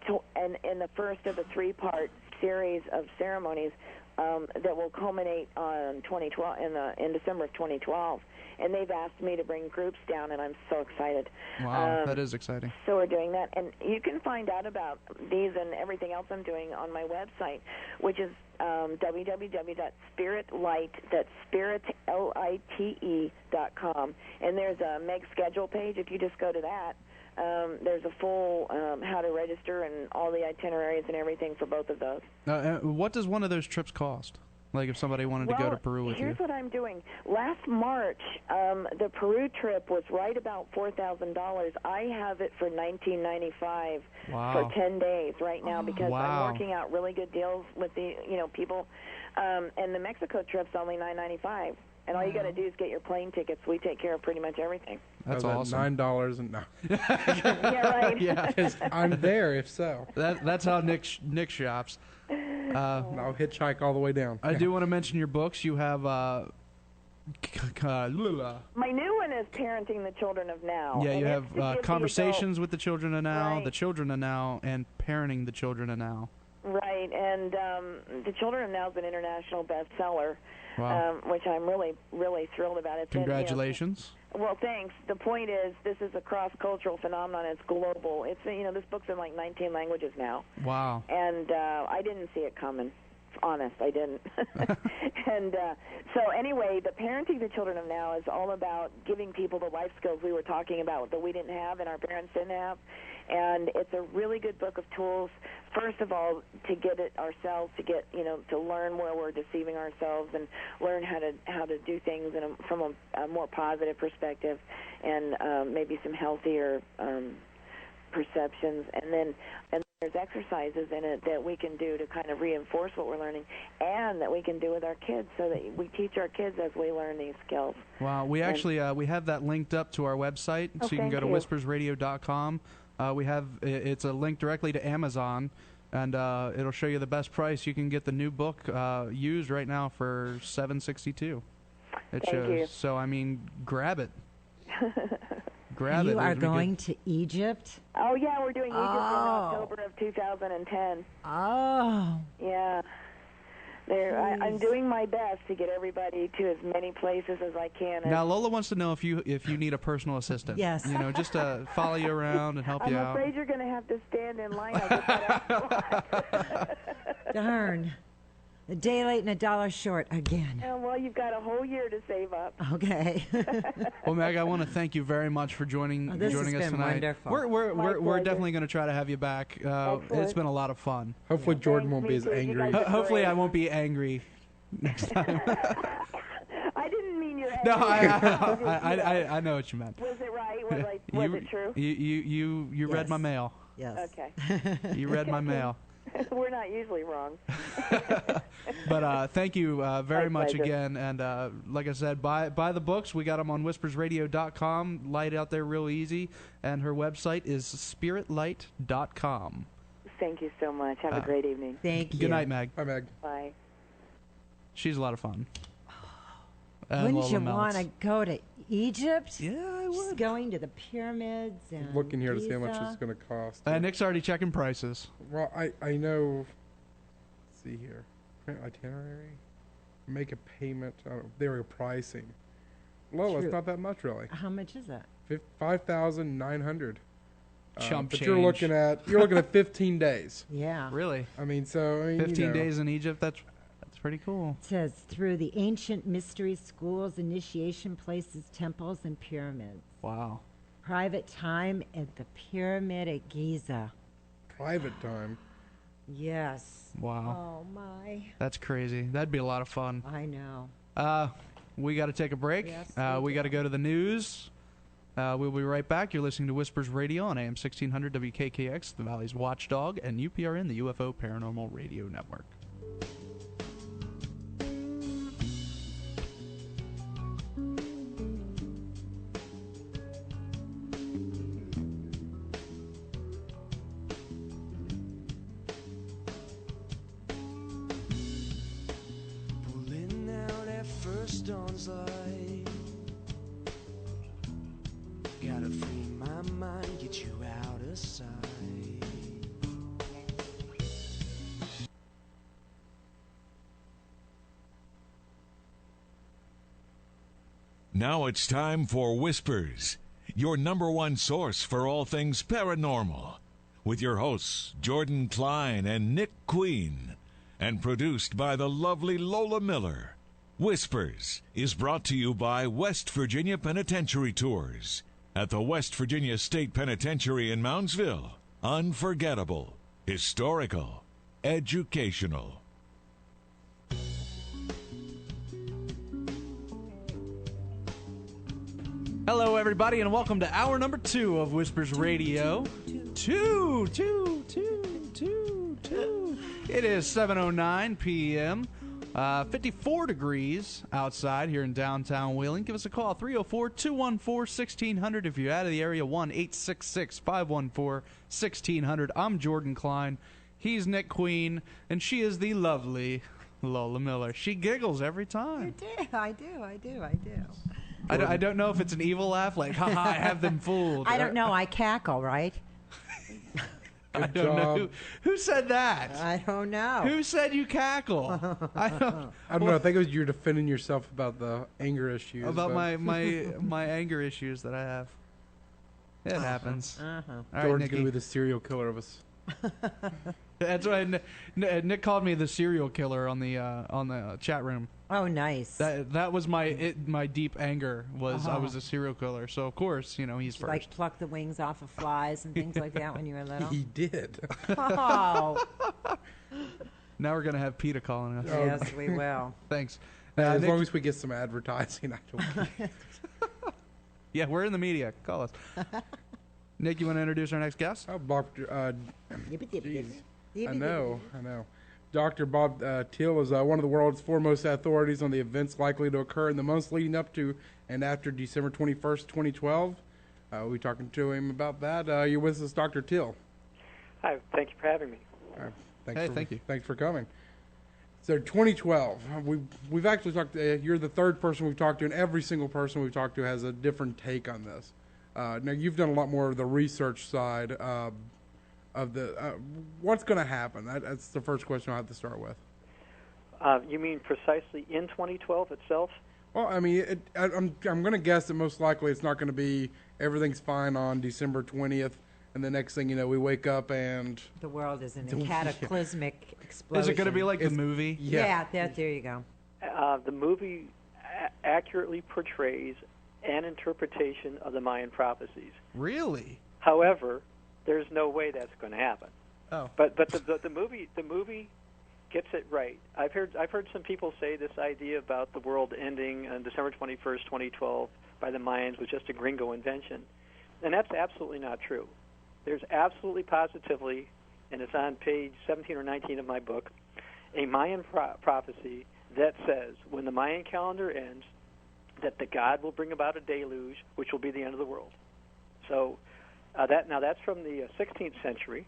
in the first of the 3-part series of ceremonies that will culminate on 2012 in December of 2012. And they've asked me to bring groups down, and I'm so excited. Wow, that is exciting. So we're doing that. And you can find out about these and everything else I'm doing on my website, which is www.spiritlight, that's spirit.lite.com. And there's a Meg schedule page. If you just go to that, there's a full how to register and all the itineraries and everything for both of those. What does one of those trips cost? Like if somebody wanted to go to Peru with you? Here's what I'm doing. Last March, the Peru trip was right about $4,000. I have it for $19.95 for 10 days right now because I'm working out really good deals with the people. And the Mexico trip's only $9.95. And all you got to do is get your plane tickets. We take care of pretty much everything. That's awesome. $9 and no. Yeah, right. Yeah, 'Cause I'm there if so. that's how Nick shops. And I'll hitchhike all the way down. I do want to mention your books. You have my new one is Parenting the Children of Now. Yeah, and you it's to have give the Conversations with the Children of Now, Right. The Children of Now, and Parenting the Children of Now. Right, and The Children of Now is an international bestseller, Wow. which I'm really, really thrilled about. It's Congratulations. Well, thanks. The point is, this is a cross-cultural phenomenon. It's global. It's this book's in like 19 languages now. Wow. And I didn't see it coming. Honest, I didn't. And so anyway, the Parenting the Children of Now is all about giving people the life skills we were talking about that we didn't have and our parents didn't have. And it's a really good book of tools, first of all, to get it ourselves, to get, to learn where we're deceiving ourselves and learn how to do things from a more positive perspective and maybe some healthier perceptions. And there's exercises in it that we can do to kind of reinforce what we're learning and that we can do with our kids so that we teach our kids as we learn these skills. Wow. We actually we have that linked up to our website, so you can go to whispers112409.mp3. It's a link directly to Amazon, and it'll show you the best price. You can get the new book used right now for $7.62. It shows. You. So I mean, grab it. Grab it. You are It'll be going good. to Egypt? Oh, yeah, we're doing Egypt in October of 2010. Oh. Yeah. I'm doing my best to get everybody to as many places as I can. Now Lola wants to know if you need a personal assistant. Yes. Just to follow you around and help you out. I'm afraid you're going to have to stand in line. Darn. A day late and $1 short again. Well, you've got a whole year to save up. Okay. Well, Meg, I want to thank you very much for joining us tonight. Wonderful. We're definitely going to try to have you back. It's been a lot of fun. Hopefully Jordan won't be as angry. Hopefully I won't be angry next time. I didn't mean you're No, angry. I know what you meant. Was it right? Was it true? You read my mail. Yes. Okay. You read my mail. We're not usually wrong. But thank you very My much pleasure. again. And like I said, buy the books. We got them on whispersradio.com. Light out there real easy. And her website is spiritlight.com. Thank you so much. Have a great evening. Thank you. Good night, Meg. Bye, Meg. Bye. She's a lot of fun. Wouldn't you want to go to Egypt? Yeah, I would. Just going to the pyramids and Looking here to see how much Giza. it's going to cost. Nick's already checking prices. Well, I know. Let's see here. Print itinerary. Make a payment. There we go. Pricing. Lola, True. it's not that much really. How much is that? 5,900. Chump but change. you're looking at 15 days. Yeah. Really? I mean, 15 days in Egypt. That's pretty cool. It says through the ancient mystery schools, initiation places, temples, and pyramids. Wow. Private time at the Pyramid at Giza. Private time. Yes. Wow. Oh my. That's crazy. That'd be a lot of fun. I know. We got to take a break. Yes, we got to go to the news. We'll be right back. You're listening to Whispers Radio on AM 1600 WKKX, the Valley's Watchdog, and UPRN, the UFO Paranormal Radio Network. Pulling out at first dawn's light. Gotta free my mind, get you out of sight. Now it's time for Whispers, your number one source for all things paranormal, with your hosts Jordan Klein and Nick Queen, and produced by the lovely Lola Miller. Whispers is brought to you by West Virginia Penitentiary Tours at the West Virginia State Penitentiary in Moundsville. Unforgettable, historical, educational. Hello, everybody, and welcome to hour number 2 of Whispers Radio. Two. It is 7:09 p.m. 54 degrees outside here in downtown Wheeling. Give us a call, 304-214-1600. If you're out of the area, 1-866-514-1600. I'm Jordan Klein. He's Nick Queen, and she is the lovely Lola Miller. She giggles every time. I do. I don't know if it's an evil laugh, like, haha, I have them fooled. I don't know. I cackle, right? I don't know. Who said that? I don't know. Who said you cackle? I don't know. I think it was you're defending yourself about the anger issues. About my anger issues that I have. It happens. Uh-huh. All right, Jordan's going to be the serial killer of us. That's why Nick called me the serial killer on the chat room. Oh, nice. That was my deep anger was I was a serial killer. So of course, he's first. Like pluck the wings off of flies and things like that when you were little. He did. Oh. Now we're gonna have PETA calling us. Yes, we will. Thanks. As long as we get some advertising, I don't care. Yeah, we're in the media. Call us. Nick, you want to introduce our next guest? Oh, Dr. I know. Dr. Bob Thiel is one of the world's foremost authorities on the events likely to occur in the months leading up to and after December 21st, 2012. We'll be talking to him about that. You're with us, Dr. Thiel. Hi, thank you for having me. Thank you. Thanks for coming. So 2012, we've actually talked. You're the third person we've talked to, and every single person we've talked to has a different take on this. Now you've done a lot more of the research side of the what's going to happen. That's the first question I have to start with. You mean precisely in 2012 itself? Well, I mean, I'm going to guess that most likely it's not going to be everything's fine on December 20th, and the next thing you know, we wake up and the world is in a cataclysmic explosion. Is it going to be like the movie? Yeah, there you go. The movie accurately portrays an interpretation of the Mayan prophecies. Really? However, there's no way that's going to happen. Oh. But the movie gets it right. I've heard some people say this idea about the world ending on December 21st, 2012 by the Mayans was just a gringo invention. And that's absolutely not true. There's absolutely positively, and it's on page 17 or 19 of my book, a Mayan prophecy that says when the Mayan calendar ends, that the God will bring about a deluge, which will be the end of the world. So that's from the 16th century.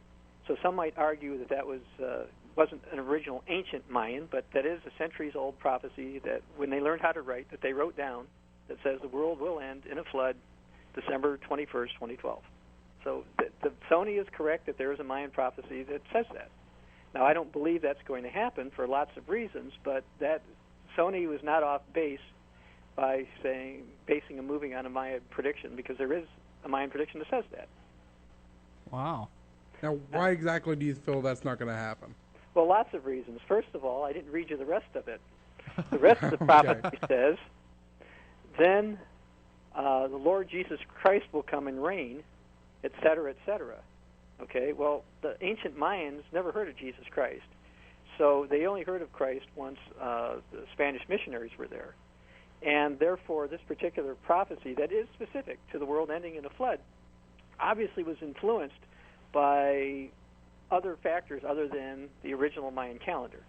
So some might argue that wasn't an original ancient Mayan, but that is a centuries-old prophecy that when they learned how to write, that they wrote down that says the world will end in a flood December 21st, 2012. So the Sony is correct that there is a Mayan prophecy that says that. Now, I don't believe that's going to happen for lots of reasons, but that Sony was not off base by basing a movie on a Mayan prediction, because there is a Mayan prediction that says that. Wow. Now, why exactly do you feel that's not going to happen? Well, lots of reasons. First of all, I didn't read you the rest of it. The rest of the prophecy says, then the Lord Jesus Christ will come and reign, et cetera, et cetera. Okay, well, the ancient Mayans never heard of Jesus Christ. So they only heard of Christ once the Spanish missionaries were there. And therefore, this particular prophecy that is specific to the world ending in a flood obviously was influenced by other factors other than the original Mayan calendar.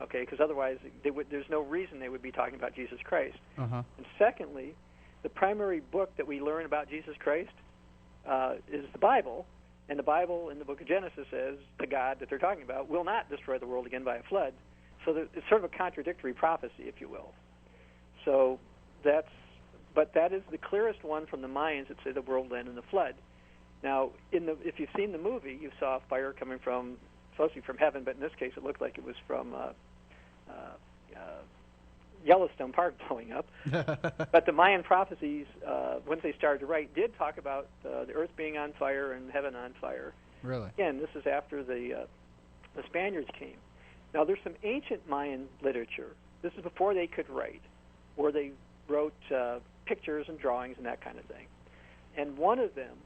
Okay, because otherwise there's no reason they would be talking about Jesus Christ. Uh-huh. And secondly, the primary book that we learn about Jesus Christ is the Bible. And the Bible in the book of Genesis says the God that they're talking about will not destroy the world again by a flood. So it's sort of a contradictory prophecy, if you will. So but that is the clearest one from the Mayans that say the world will end in a flood. Now, if you've seen the movie, you saw fire coming supposed to be from heaven, but in this case it looked like it was from Yellowstone Park blowing up. But the Mayan prophecies, once they started to write, did talk about the earth being on fire and heaven on fire. Really? Again, this is after the Spaniards came. Now, there's some ancient Mayan literature. This is before they could write, where they wrote pictures and drawings and that kind of thing. And one of them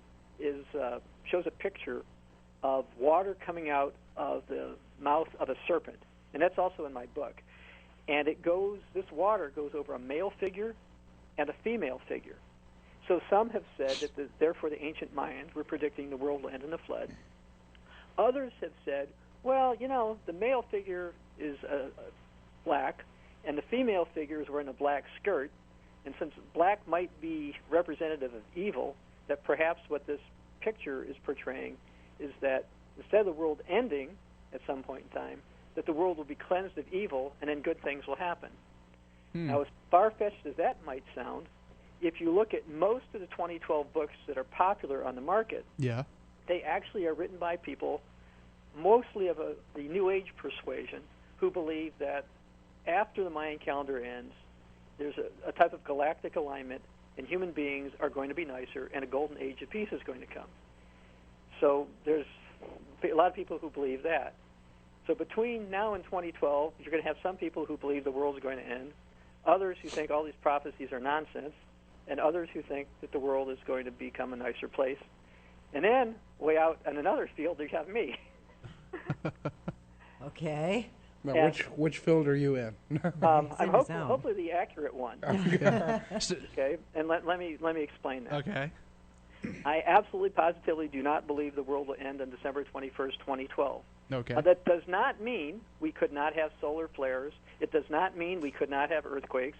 shows a picture of water coming out of the mouth of a serpent, and that's also in my book. And this water goes over a male figure and a female figure. So some have said that therefore the ancient Mayans were predicting the world will end in a flood. Others have said, well, the male figure is black, and the female figure is wearing a black skirt, and since black might be representative of evil, that perhaps what this picture is portraying is that instead of the world ending at some point in time, that the world will be cleansed of evil and then good things will happen. Now, as far-fetched as that might sound, if you look at most of the 2012 books that are popular on the market, they actually are written by people mostly of the New Age persuasion who believe that after the Mayan calendar ends, there's a type of galactic alignment and human beings are going to be nicer and a golden age of peace is going to come. So there's a lot of people who believe that. So between now and 2012, you're going to have some people who believe the world is going to end, others who think all these prophecies are nonsense, and others who think that the world is going to become a nicer place. And then, way out in another field, you have me. Okay. Now, which field are you in? I'm hopefully the accurate one. Okay, and let me explain that. Okay. I absolutely positively do not believe the world will end on December 21st, 2012. Okay. That does not mean we could not have solar flares. It does not mean we could not have earthquakes.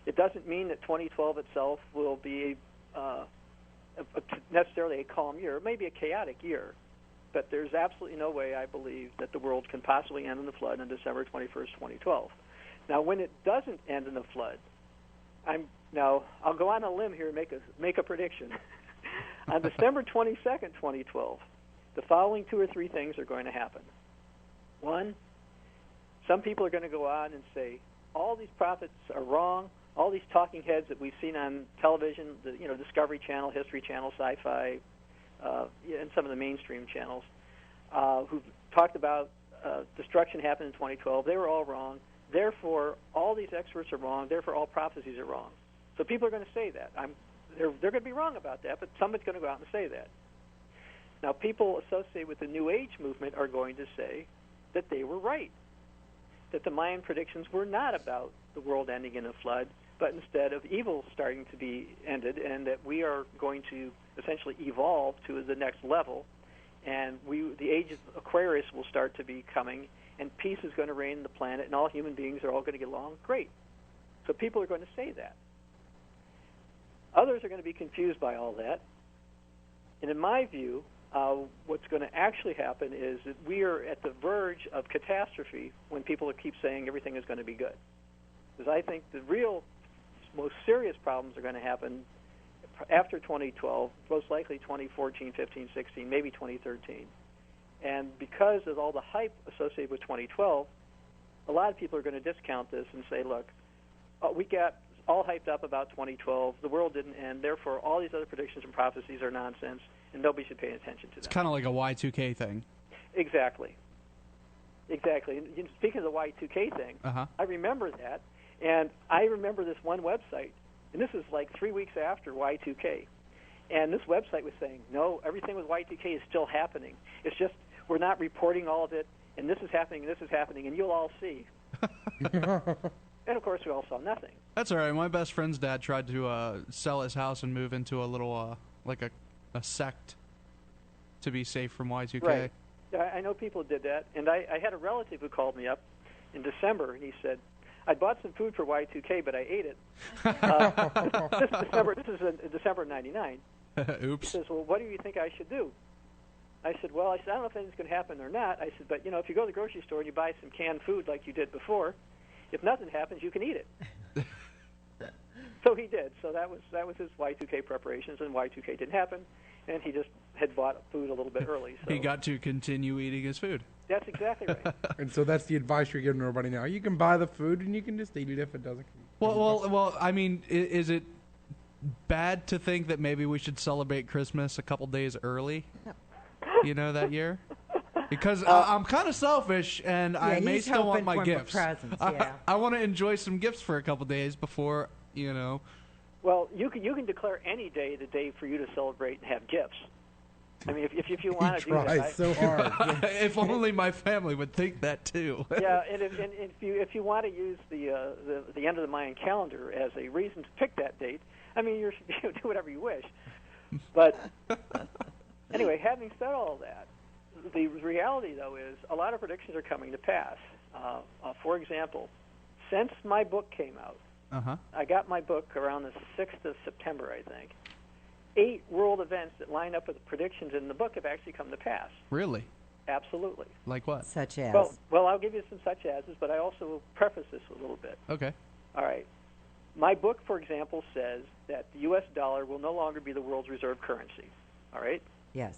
It doesn't mean that 2012 itself will be necessarily a calm year. It may be a chaotic year, but there's absolutely no way I believe that the world can possibly end in a flood on December 21st, 2012. Now, when it doesn't end in a flood, I'll go on a limb here and make a prediction. On December 22nd, 2012, the following 2 or 3 things are going to happen. One, some people are going to go on and say, all these prophets are wrong, all these talking heads that we've seen on television, Discovery Channel, History Channel, Sci-Fi, and some of the mainstream channels, who've talked about destruction happened in 2012, they were all wrong. Therefore, all these experts are wrong. Therefore, all prophecies are wrong. So people are going to say that. They're going to be wrong about that, but someone's going to go out and say that. Now, people associated with the New Age movement are going to say that they were right, that the Mayan predictions were not about the world ending in a flood, but instead of evil starting to be ended, and that we are going to essentially evolve to the next level, and the age of Aquarius will start to be coming, and peace is going to reign on the planet, and all human beings are all going to get along. Great. So people are going to say that. Others are going to be confused by all that. And in my view, what's going to actually happen is that we are at the verge of catastrophe when people keep saying everything is going to be good. Because I think the real, most serious problems are going to happen after 2012, most likely 2014, 15, 16, maybe 2013. And because of all the hype associated with 2012, a lot of people are going to discount this and say, look, we got all hyped up about 2012. The world didn't end. Therefore, all these other predictions and prophecies are nonsense. and nobody should pay attention to It's them. kind of like a Y2K thing. Exactly. Exactly. And speaking of the Y2K thing, I remember that, and I remember this one website, and this is like 3 weeks after Y2K, and this website was saying, no, everything with Y2K is still happening. It's just we're not reporting all of it, and this is happening, and you'll all see. And, of course, we all saw nothing. That's all right. My best friend's dad tried to sell his house and move into a little, like a sect to be safe from Y2K. Right. Yeah, I know people did that, and I had a relative who called me up in December, and he said, I bought some food for Y2K, but I ate it. This is in December of 99. Oops. He says, well, what do you think I should do? I said, well, I don't know if anything's going to happen or not. I said, but, if you go to the grocery store and you buy some canned food like you did before, if nothing happens, you can eat it. So he did. So that was his Y2K preparations, and Y2K didn't happen, and he just had bought food a little bit early. So he got to continue eating his food. That's exactly right. And so that's the advice you're giving everybody now. You can buy the food and you can just eat it if it doesn't. Well. I mean, is it bad to think that maybe we should celebrate Christmas a couple days early? That year. Because I'm kind of selfish, and I may still want my gifts. Presents, I want to enjoy some gifts for a couple days before, Well, you can declare any day the day for you to celebrate and have gifts. I mean, if you want to do that. He tries so hard. If only my family would think that too. Yeah, and if you want to use the end of the Mayan calendar as a reason to pick that date, I mean, you do whatever you wish. But anyway, having said all that, the reality, though, is a lot of predictions are coming to pass. For example, since my book came out, I got my book around the 6th of September, I think. 8 world events that line up with the predictions in the book have actually come to pass. Really? Absolutely. Like what? Such as? Well, I'll give you some such as's, but I also will preface this a little bit. Okay. All right. My book, for example, says that the U.S. dollar will no longer be the world's reserve currency. All right? Yes.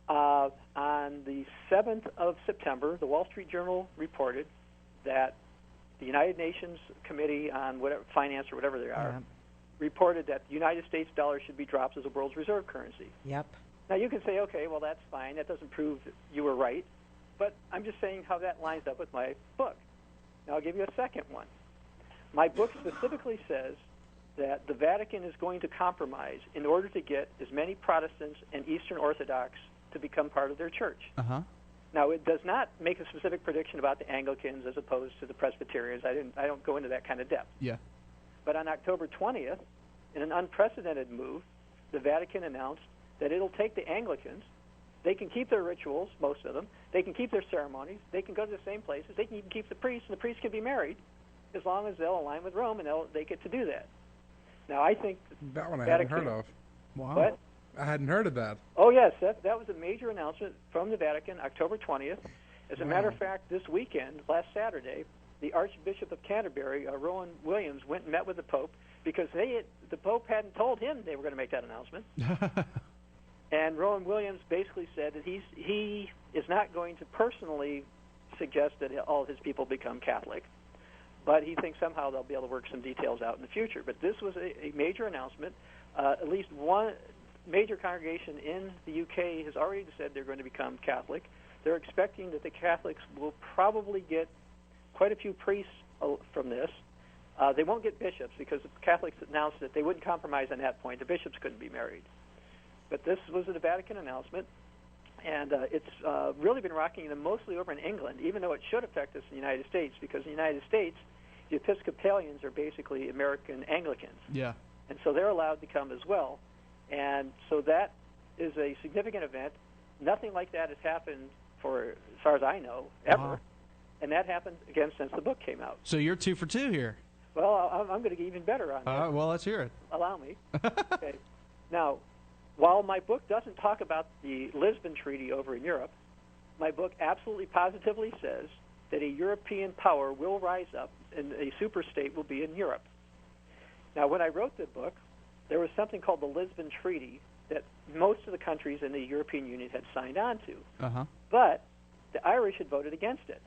On the 7th of September, the Wall Street Journal reported that the United Nations Committee on Finance or whatever they are reported that the United States dollar should be dropped as a world's reserve currency. Yep. Now, you can say, okay, well, that's fine. That doesn't prove that you were right. But I'm just saying how that lines up with my book. Now, I'll give you a second one. My book specifically says that the Vatican is going to compromise in order to get as many Protestants and Eastern Orthodox to become part of their church. Now, it does not make a specific prediction about the Anglicans as opposed to the Presbyterians. I don't go into that kind of depth. Yeah. But on October 20th, in an unprecedented move, the Vatican announced that it'll take the Anglicans. They can keep their rituals, most of them. They can keep their ceremonies. They can go to the same places. They can even keep the priests, and the priests can be married as long as they'll align with Rome, and they get to do that. Now, I think that one I hadn't heard of. Wow. What? I hadn't heard of that. Oh, yes. That was a major announcement from the Vatican, October 20th. As a matter of fact, this weekend, last Saturday, the Archbishop of Canterbury, Rowan Williams, went and met with the Pope because the Pope hadn't told him they were going to make that announcement. And Rowan Williams basically said that he is not going to personally suggest that all of his people become Catholic, but he thinks somehow they'll be able to work some details out in the future. But this was a major announcement. At least one major congregation in the UK has already said they're going to become Catholic. They're expecting that the Catholics will probably get quite a few priests from this. They won't get bishops because the Catholics announced that they wouldn't compromise on that point. The bishops couldn't be married. But this was a Vatican announcement, and it's really been rocking them mostly over in England, even though it should affect us in the United States, because in the United States, the Episcopalians are basically American Anglicans. Yeah. And so they're allowed to come as well. And so that is a significant event. Nothing like that has happened, for as far as I know, ever. Wow. And that happened, again, since the book came out. So you're 2 for 2 here. Well, I'm going to get even better on that. Well, let's hear it. Allow me. Okay. Now, while my book doesn't talk about the Lisbon Treaty over in Europe, my book absolutely positively says that a European power will rise up and a superstate will be in Europe. Now, when I wrote the book, there was something called the Lisbon Treaty that most of the countries in the European Union had signed on to. But the Irish had voted against it.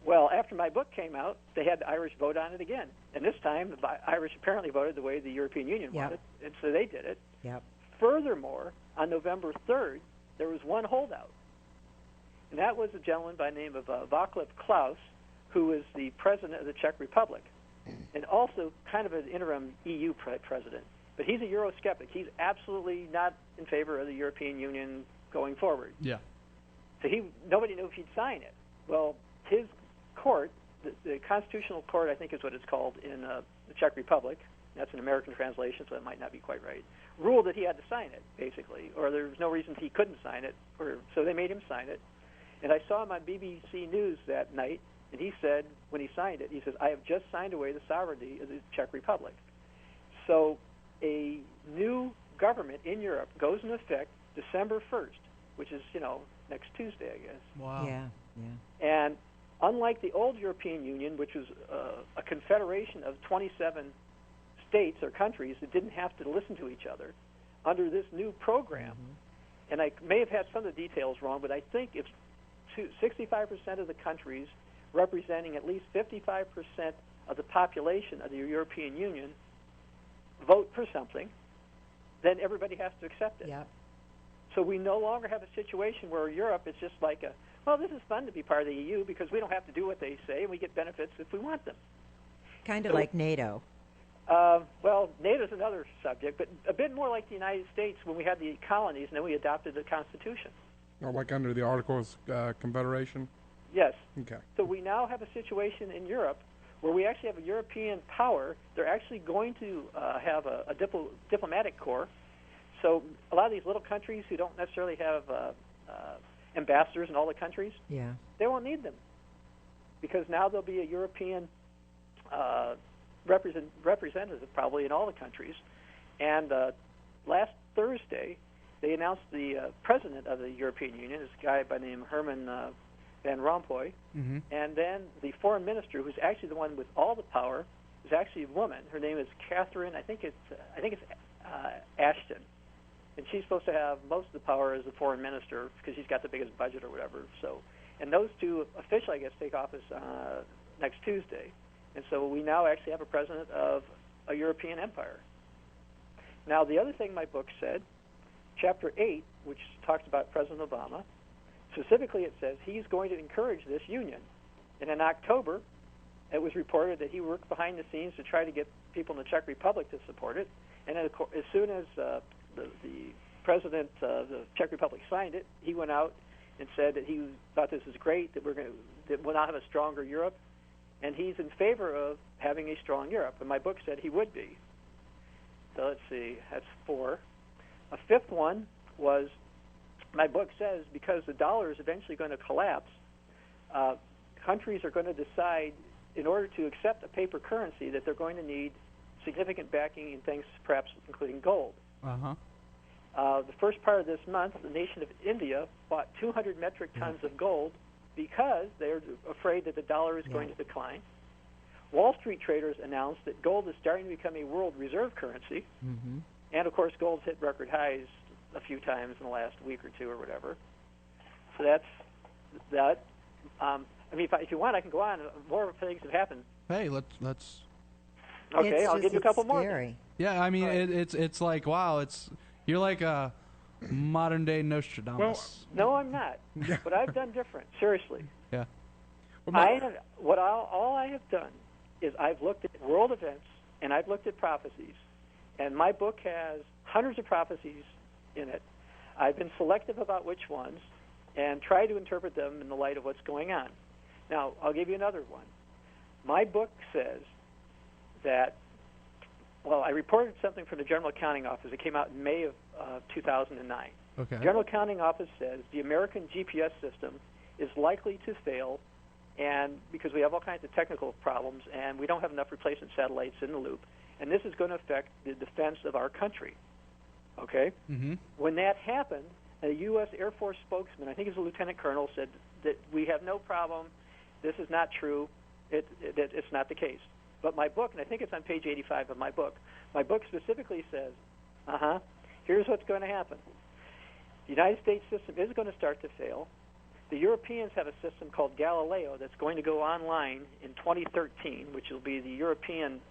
Well, after my book came out, they had the Irish vote on it again. And this time, the Irish apparently voted the way the European Union wanted, and so they did it. Yep. Furthermore, on November 3rd, there was one holdout, and that was a gentleman by the name of Václav Klaus, who is the president of the Czech Republic, and also kind of an interim EU president. But he's a Eurosceptic. He's absolutely not in favor of the European Union going forward. Yeah. So nobody knew if he'd sign it. Well, his court, the Constitutional Court, I think is what it's called in the Czech Republic. That's an American translation, so that might not be quite right. Ruled that he had to sign it, basically, or there was no reason he couldn't sign it, so they made him sign it. And I saw him on BBC News that night, and he said, when he signed it, he says, "I have just signed away the sovereignty of the Czech Republic." So a new government in Europe goes into effect December 1st, which is, next Tuesday, I guess. Wow. Yeah. And unlike the old European Union, which was a confederation of 27 states or countries that didn't have to listen to each other, under this new program, and I may have had some of the details wrong, but I think it's 65% of the countries representing at least 55% of the population of the European Union vote for something, then everybody has to accept it. Yep. So we no longer have a situation where Europe is just like this is fun to be part of the EU because we don't have to do what they say and we get benefits if we want them. Kind of like NATO. Well, NATO's another subject, but a bit more like the United States when we had the colonies and then we adopted the Constitution. Or like under the Articles Confederation? Yes. Okay. So we now have a situation in Europe where we actually have a European power. They're actually going to have a diplomatic corps. So a lot of these little countries who don't necessarily have ambassadors in all the countries, they won't need them because now there'll be a European representative probably in all the countries. And last Thursday, they announced the president of the European Union, this guy by the name of Herman Van Rompuy, and then the foreign minister, who's actually the one with all the power, is actually a woman. Her name is Catherine. I think it's Ashton, and she's supposed to have most of the power as the foreign minister because she's got the biggest budget or whatever. So, and those two officially, I guess, take office next Tuesday, and so we now actually have a president of a European empire. Now, the other thing my book said, Chapter 8, which talks about President Obama, specifically it says he's going to encourage this union. And in October, it was reported that he worked behind the scenes to try to get people in the Czech Republic to support it. And as soon as the president of the Czech Republic signed it, he went out and said that he thought this is great, that we'll now have a stronger Europe, and he's in favor of having a strong Europe. And my book said he would be. So let's see, that's 4. A fifth one was, my book says, because the dollar is eventually going to collapse, countries are going to decide, in order to accept a paper currency, that they're going to need significant backing in things, perhaps including gold. The first part of this month, the nation of India bought 200 metric tons of gold because they're afraid that the dollar is going to decline. Wall Street traders announced that gold is starting to become a world reserve currency. And, of course, gold's hit record highs a few times in the last week or two or whatever. So that's that. I mean, if you want, I can go on. More things have happened. Hey, let's. Okay, I'll give you a couple more. Yeah, I mean, it's like, wow, you're like a modern-day Nostradamus. Well, no, I'm not. But I've done different, seriously. Yeah. All I have done is I've looked at world events and I've looked at prophecies. And my book has hundreds of prophecies in it. I've been selective about which ones and try to interpret them in the light of what's going on. Now, I'll give you another one. My book says that, well, I reported something from the General Accounting Office. It came out in May of 2009. Okay. The General Accounting Office says the American GPS system is likely to fail, and because we have all kinds of technical problems and we don't have enough replacement satellites in the loop, and this is going to affect the defense of our country. Okay? When that happened, a U.S. Air Force spokesman, I think it's a lieutenant colonel, said that we have no problem. This is not true. It's not the case. But my book, and I think it's on page 85 of my book specifically says, here's what's going to happen. The United States system is going to start to fail. The Europeans have a system called Galileo that's going to go online in 2013, which will be the European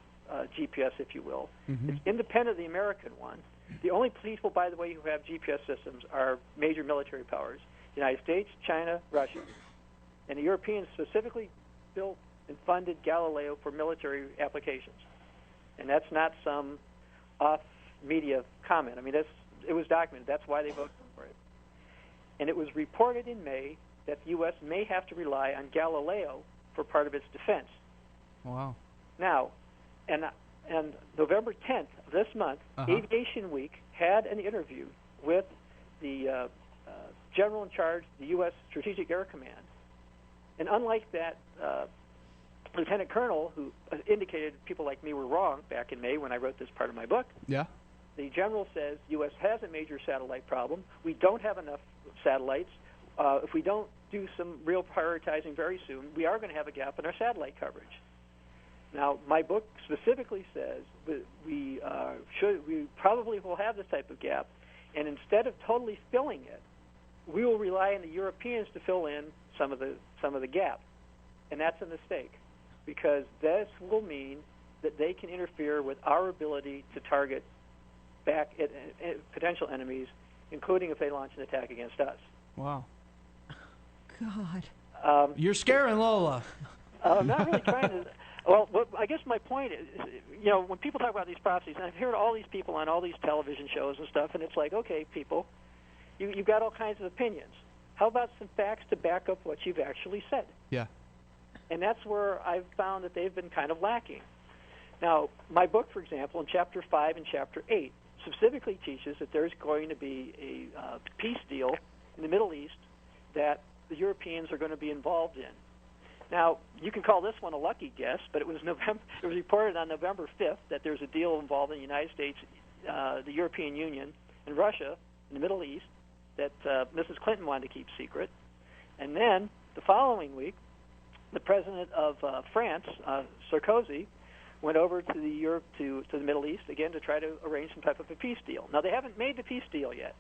GPS, if you will. It's independent of the American one. The only people, by the way, who have GPS systems are major military powers: the United States, China, Russia. And the Europeans specifically built and funded Galileo for military applications. And that's not some off-media comment. I mean, it was documented. That's why they voted for it. And it was reported in May that the U.S. may have to rely on Galileo for part of its defense. Wow. Now, and November 10th of this month, Aviation Week had an interview with the general in charge of the U.S. Strategic Air Command. And unlike that lieutenant colonel who indicated people like me were wrong back in May when I wrote this part of my book, yeah, the general says the U.S. has a major satellite problem. We don't have enough satellites. If we don't do some real prioritizing very soon, we are going to have a gap in our satellite coverage. Now, my book specifically says that we probably will have this type of gap, and instead of totally filling it, we will rely on the Europeans to fill in some of the gap, and that's a mistake, because this will mean that they can interfere with our ability to target back at potential enemies, including if they launch an attack against us. Wow. God. You're scaring Lola. I'm not really trying to. Well, I guess my point is, when people talk about these prophecies, and I've heard all these people on all these television shows and stuff, and it's like, okay, people, you've got all kinds of opinions. How about some facts to back up what you've actually said? Yeah. And that's where I've found that they've been kind of lacking. Now, my book, for example, in Chapter 5 and Chapter 8, specifically teaches that there's going to be a peace deal in the Middle East that the Europeans are going to be involved in. Now, you can call this one a lucky guess, but it was reported on November 5th that there's a deal involving the United States, the European Union, and Russia in the Middle East that Mrs. Clinton wanted to keep secret. And then the following week, the president of France, Sarkozy, went over to the Middle East again to try to arrange some type of a peace deal. Now, they haven't made the peace deal yet.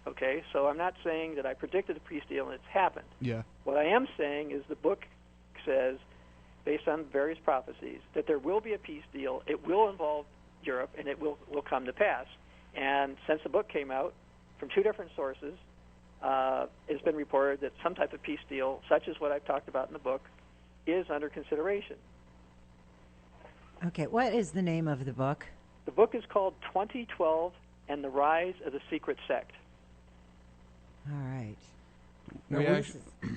Okay, so I'm not saying that I predicted a peace deal and it's happened. Yeah. What I am saying is the book says, based on various prophecies, that there will be a peace deal. It will involve Europe, and it will come to pass. And since the book came out, from two different sources, it's been reported that some type of peace deal, such as what I've talked about in the book, is under consideration. Okay, what is the name of the book? The book is called 2012 and the Rise of the Secret Sect. All right.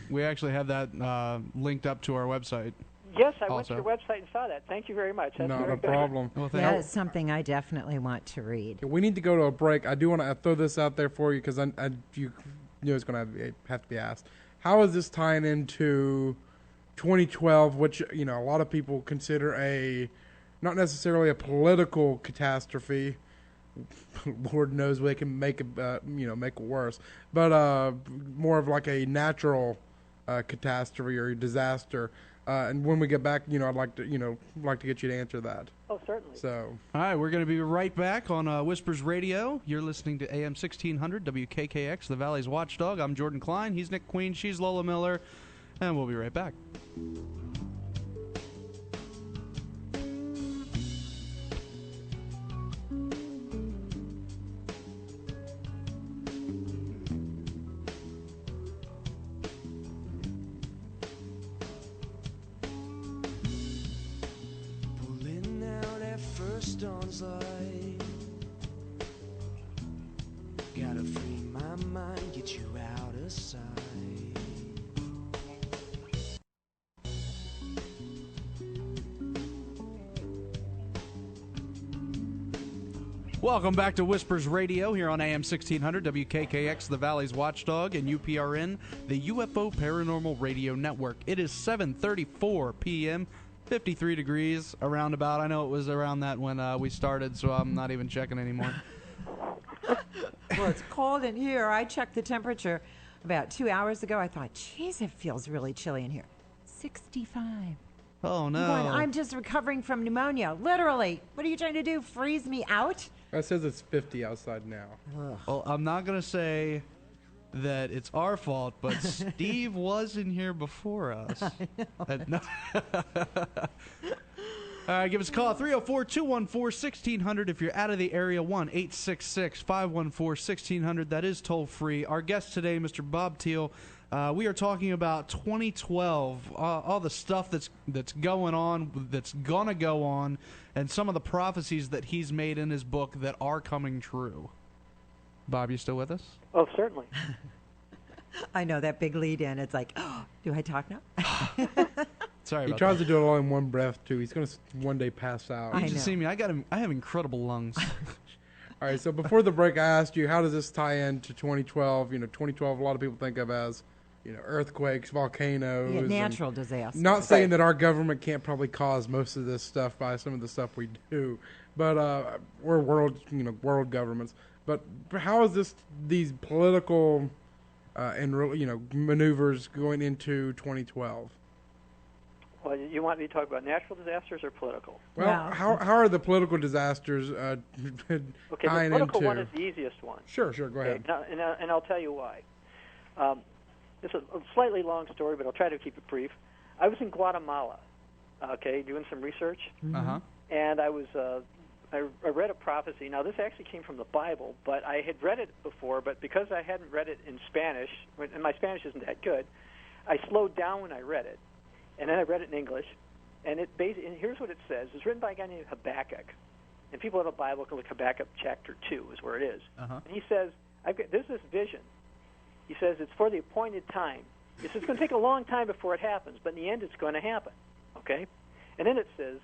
We actually have that linked up to our website. Yes, I went to your website and saw that. Thank you very much. That's Not very a good. problem. Well, Yeah, it's something I definitely want to read. We need to go to a break. I do want to throw this out there for you because you know it's going to have to be asked. How is this tying into 2012, which a lot of people consider not necessarily a political catastrophe? Lord knows they can make it, make it worse, but more of like a natural catastrophe or a disaster. And when we get back, I'd like to get you to answer that. Oh, certainly. So, all right, we're going to be right back on Whispers Radio. You're listening to AM 1600 WKKX, the Valley's Watchdog. I'm Jordan Klein. He's Nick Queen. She's Lola Miller, and we'll be right back. Dawn's light. Gotta free my mind, get you out of sight. Welcome back to Whispers Radio here on AM 1600 WKKX, the Valley's Watchdog, and UPRN, the UFO Paranormal Radio Network. It is 7:34 p.m., 53 degrees, around about. I know it was around that when we started, so I'm not even checking anymore. Well, it's cold in here. I checked the temperature about 2 hours ago. I thought, geez, it feels really chilly in here. 65. Oh, no. I'm just recovering from pneumonia. Literally. What are you trying to do? Freeze me out? it says it's 50 outside now. Well, I'm not going to say that it's our fault, but Steve was in here before us. Give us a call, 304-214-1600. If you're out of the area, 1-866-514-1600. That is toll-free. Our guest today, Mr. Bob Thiel, we are talking about 2012, all the stuff that's going on, that's going to go on, and some of the prophecies that he's made in his book that are coming true. Bob, you still with us? Oh, certainly. I know that big lead in. It's like, oh, do I talk now? Sorry He about tries that. to do it all in one breath, too. He's going to one day pass out. You should see me. I have incredible lungs. All right, so before the break, I asked you, how does this tie into 2012? 2012, a lot of people think of as, earthquakes, volcanoes. Yeah, natural disasters. Not saying that our government can't probably cause most of this stuff by some of the stuff we do, but we're world governments. But how is these political maneuvers going into 2012? Well, you want me to talk about natural disasters or political? Well, how are the political disasters Okay, the tying political into? one is the easiest one. Sure, go ahead. Okay, and I'll tell you why. It's a slightly long story, but I'll try to keep it brief. I was in Guatemala, doing some research, and I was I read a prophecy. Now, this actually came from the Bible, but I had read it before, but because I hadn't read it in Spanish, and my Spanish isn't that good, I slowed down when I read it, and then I read it in English, and here's what it says. It's written by a guy named Habakkuk, and people have a Bible can look Habakkuk chapter 2 is where it is. And he says, there's this vision. He says it's for the appointed time. He says it's going to take a long time before it happens, but in the end it's going to happen, okay? And then it says,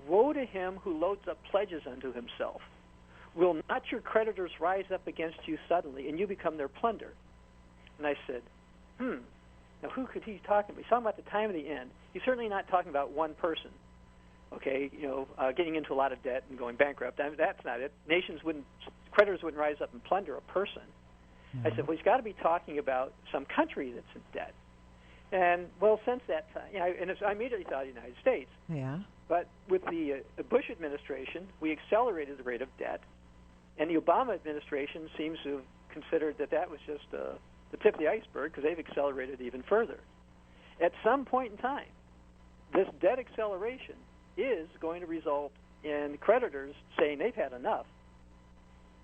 woe to him who loads up pledges unto himself. Will not your creditors rise up against you suddenly, and you become their plunder? And I said, now who could he be talking about? He's talking about the time of the end. He's certainly not talking about one person, getting into a lot of debt and going bankrupt. I mean, that's not it. Creditors wouldn't rise up and plunder a person. I said, well, he's got to be talking about some country that's in debt. And, well, since that time, I immediately thought the United States. Yeah. But with the Bush administration, we accelerated the rate of debt, and the Obama administration seems to have considered that was just the tip of the iceberg because they've accelerated even further. At some point in time, this debt acceleration is going to result in creditors saying they've had enough,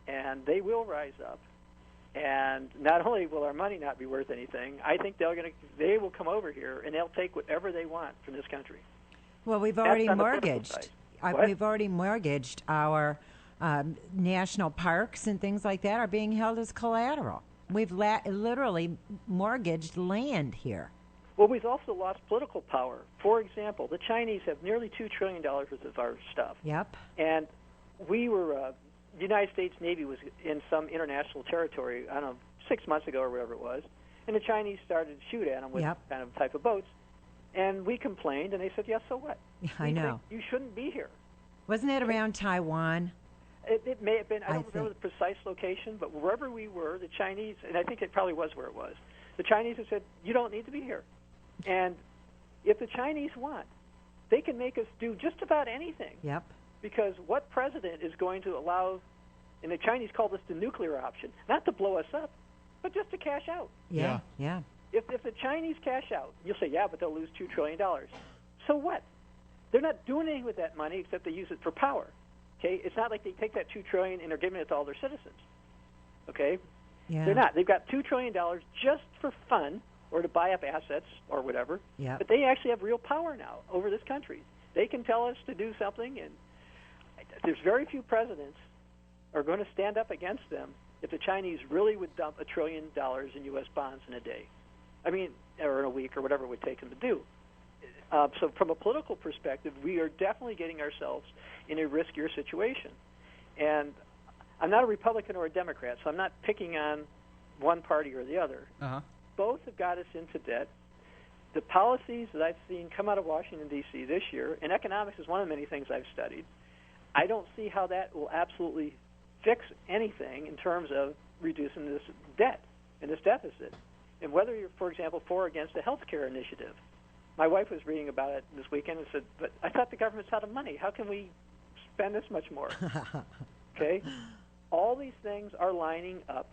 and they will rise up. And not only will our money not be worth anything, I think they will come over here and they'll take whatever they want from this country. Well, we've already mortgaged. We've already mortgaged our national parks and things like that are being held as collateral. We've literally mortgaged land here. Well, we've also lost political power. For example, the Chinese have nearly $2 trillion worth of our stuff. Yep. And we were, the United States Navy was in some international territory, I don't know, 6 months ago or whatever it was, and the Chinese started to shoot at them with kind of type of boats. And we complained, and they said, yes, so what? Yeah, I know. You shouldn't be here. Wasn't it around Taiwan? It may have been. I don't remember the precise location, but wherever we were, the Chinese, and I think it probably was where it was, the Chinese have said, you don't need to be here. And if the Chinese want, they can make us do just about anything. Yep. Because what president is going to allow, and the Chinese call this the nuclear option, not to blow us up, but just to cash out. Yeah. If the Chinese cash out, you'll say, yeah, but they'll lose $2 trillion. So what? They're not doing anything with that money except they use it for power. Okay? It's not like they take that $2 trillion and they're giving it to all their citizens. Okay? Yeah. They're not. They've got $2 trillion just for fun or to buy up assets or whatever. Yeah. But they actually have real power now over this country. They can tell us to do something, and there's very few presidents are going to stand up against them if the Chinese really would dump $1 trillion in U.S. bonds in a day. I mean, or in a week or whatever it would take them to do. So from a political perspective, we are definitely getting ourselves in a riskier situation. And I'm not a Republican or a Democrat, so I'm not picking on one party or the other. Both have got us into debt. The policies that I've seen come out of Washington, D.C. this year, and economics is one of the many things I've studied, I don't see how that will absolutely fix anything in terms of reducing this debt and this deficit. And whether you're, for example, for or against a health care initiative. My wife was reading about it this weekend and said, but I thought the government's out of money. How can we spend this much more? Okay? All these things are lining up.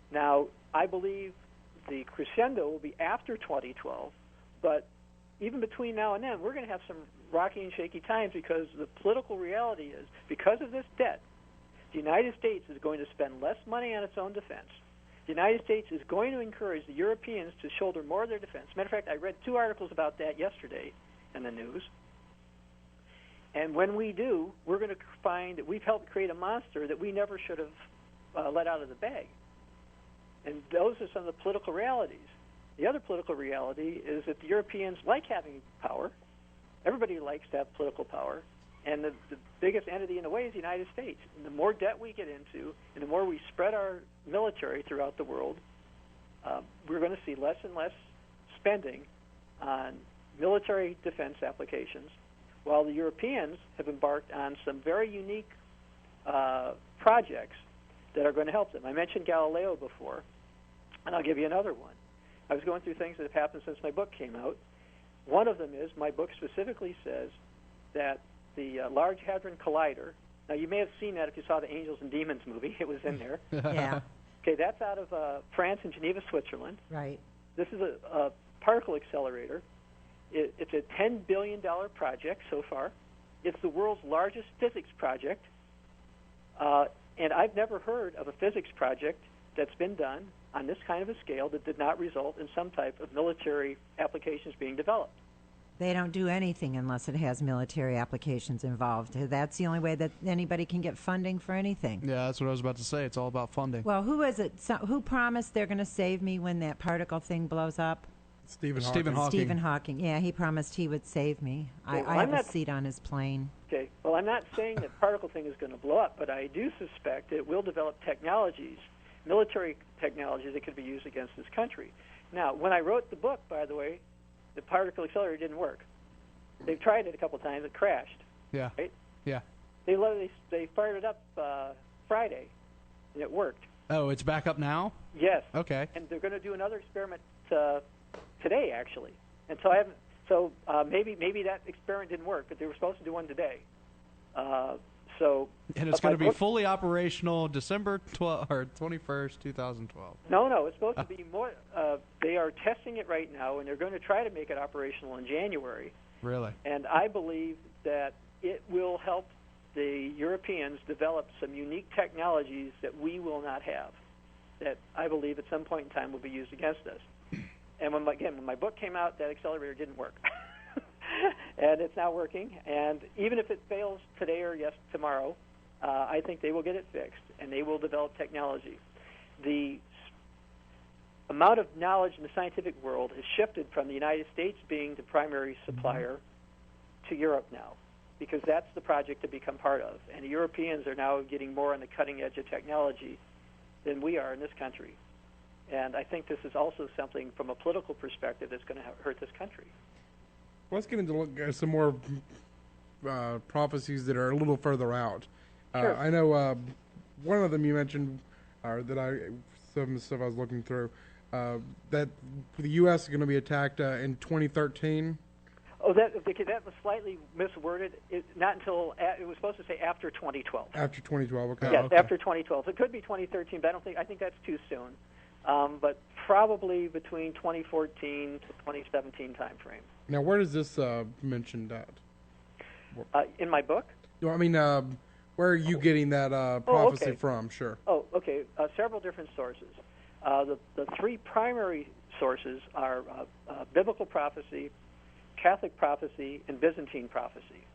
Now, I believe the crescendo will be after 2012, but even between now and then, we're going to have some rocky and shaky times because the political reality is, because of this debt, the United States is going to spend less money on its own defense. The United States is going to encourage the Europeans to shoulder more of their defense. Matter of fact, I read 2 articles about that yesterday in the news. And when we do, we're going to find that we've helped create a monster that we never should have let out of the bag. And those are some of the political realities. The other political reality is that the Europeans like having power. Everybody likes to have political power. And the biggest entity in a way is the United States. And the more debt we get into, and the more we spread our military throughout the world, we're going to see less and less spending on military defense applications, while the Europeans have embarked on some very unique projects that are going to help them. I mentioned Galileo before, and I'll give you another one. I was going through things that have happened since my book came out. One of them is my book specifically says that the Large Hadron Collider, now you may have seen that if you saw the Angels and Demons movie. It was in there. Yeah. Okay, that's out of France and Geneva, Switzerland. Right. This is a particle accelerator. It's a $10 billion project so far. It's the world's largest physics project. And I've never heard of a physics project that's been done on this kind of a scale that did not result in some type of military applications being developed. They don't do anything unless it has military applications involved. That's the only way that anybody can get funding for anything. Yeah, that's what I was about to say. It's all about funding. Well, who is it? Who promised they're going to save me when that particle thing blows up? Stephen Hawking. Stephen Hawking. Yeah, he promised he would save me. Well, I have a seat on his plane. Okay. Well, I'm not saying that particle thing is going to blow up, but I do suspect it will develop technologies, military technologies that could be used against this country. Now, when I wrote the book, by the way, the particle accelerator didn't work. They've tried it a couple times. It crashed. Yeah. Right? Yeah. They fired it up Friday, and it worked. Oh, it's back up now? Yes. Okay. And they're going to do another experiment today, actually. And so I haven't. So maybe that experiment didn't work, but they were supposed to do one today. And it's going to be fully operational December 21st, 2012. No, it's supposed to be more. They are testing it right now, and they're going to try to make it operational in January. Really? And I believe that it will help the Europeans develop some unique technologies that we will not have, that I believe at some point in time will be used against us. And when my book came out, that accelerator didn't work. And it's now working. And even if it fails today or tomorrow, I think they will get it fixed, and they will develop technology. The amount of knowledge in the scientific world has shifted from the United States being the primary supplier to Europe now, because that's the project to become part of. And the Europeans are now getting more on the cutting edge of technology than we are in this country. And I think this is also something from a political perspective that's going to hurt this country. Let's get into some more prophecies that are a little further out. Sure. I know one of them you mentioned, some stuff I was looking through, that the U.S. is going to be attacked in 2013. Oh, that was slightly misworded. Not until it was supposed to say after 2012. After 2012, okay. Yes, okay. after 2012. It could be 2013, but I think that's too soon. But probably between 2014 to 2017 time frame. Now, where does this mentioned at? In my book? No, I mean, where are you getting that prophecy from? Sure. Oh, okay. Several different sources. The three primary sources are biblical prophecy, Catholic prophecy, and Byzantine prophecy.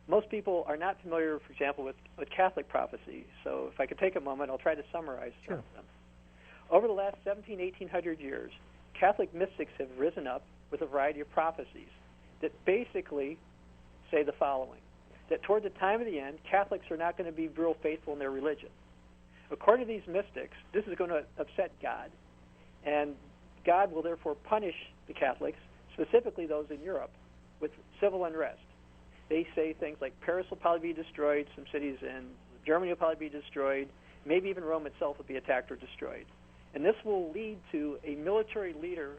Most people are not familiar, for example, with Catholic prophecy. So if I could take a moment, I'll try to summarize some of them. Over the last 1800 years, Catholic mystics have risen up with a variety of prophecies that basically say the following: that toward the time of the end, Catholics are not going to be real faithful in their religion. According to these mystics, this is going to upset God, and God will therefore punish the Catholics, specifically those in Europe, with civil unrest. They say things like Paris will probably be destroyed, some cities in Germany will probably be destroyed, maybe even Rome itself will be attacked or destroyed. And this will lead to a military leader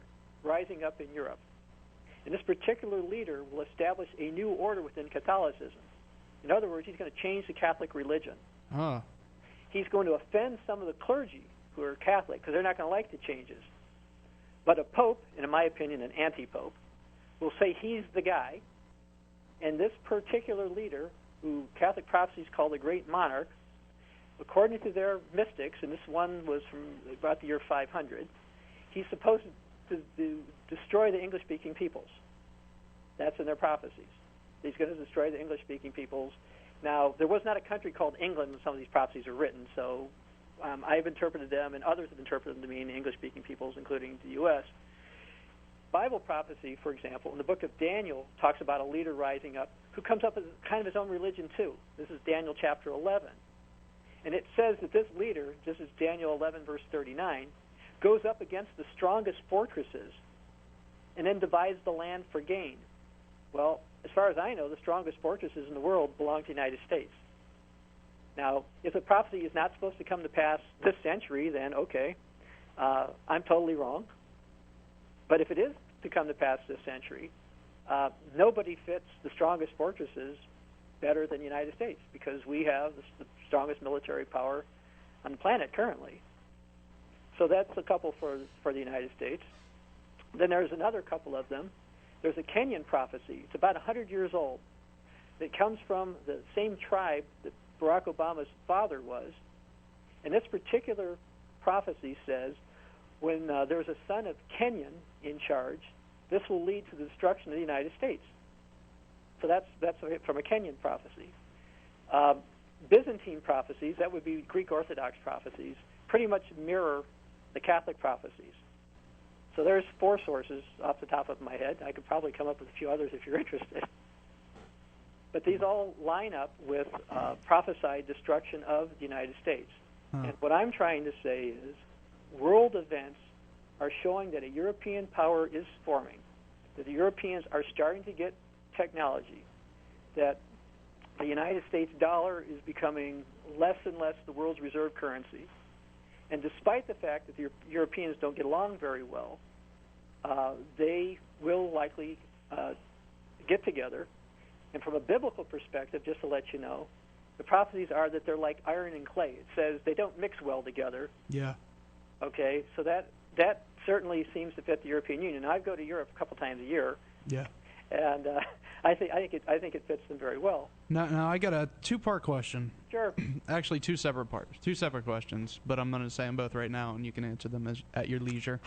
rising up in Europe. And this particular leader will establish a new order within Catholicism. In other words, he's going to change the Catholic religion. He's going to offend some of the clergy who are Catholic because they're not going to like the changes. But a pope, and in my opinion, an anti-pope, will say he's the guy, and this particular leader, who Catholic prophecies call the Great Monarch, according to their mystics, and this one was from about the year 500, he's supposed to destroy the English-speaking peoples. That's in their prophecies. He's going to destroy the English-speaking peoples. Now, there was not a country called England when some of these prophecies are written, so I've interpreted them, and others have interpreted them to mean English-speaking peoples, including the U.S. Bible prophecy, for example, in the book of Daniel, talks about a leader rising up who comes up with kind of his own religion, too. This is Daniel chapter 11. And it says that this leader, this is Daniel 11, verse 39, goes up against the strongest fortresses and then divides the land for gain. Well, as far as I know, the strongest fortresses in the world belong to the United States. Now, if the prophecy is not supposed to come to pass this century, then okay, I'm totally wrong. But if it is to come to pass this century, nobody fits the strongest fortresses better than the United States, because we have the strongest military power on the planet currently. So that's a couple for the United States. Then there's another couple of them. There's a Kenyan prophecy. It's about 100 years old. It comes from the same tribe that Barack Obama's father was. And this particular prophecy says, when there's a son of Kenyan in charge, this will lead to the destruction of the United States. So that's from a Kenyan prophecy. Byzantine prophecies, that would be Greek Orthodox prophecies, pretty much mirror the Catholic prophecies. So there's 4 sources off the top of my head. I could probably come up with a few others if you're interested. But these all line up with prophesied destruction of the United States. And what I'm trying to say is world events are showing that a European power is forming, that the Europeans are starting to get technology, that the United States dollar is becoming less and less the world's reserve currency. And despite the fact that the Europeans don't get along very well, they will likely get together. And from a biblical perspective, just to let you know, the prophecies are that they're like iron and clay. It says they don't mix well together. Yeah. Okay, so that certainly seems to fit the European Union. I go to Europe a couple times a year. Yeah. And I think it fits them very well. Now I got a 2-part question. Sure. Actually, 2 separate parts, 2 separate questions, but I'm going to say them both right now, and you can answer them at your leisure.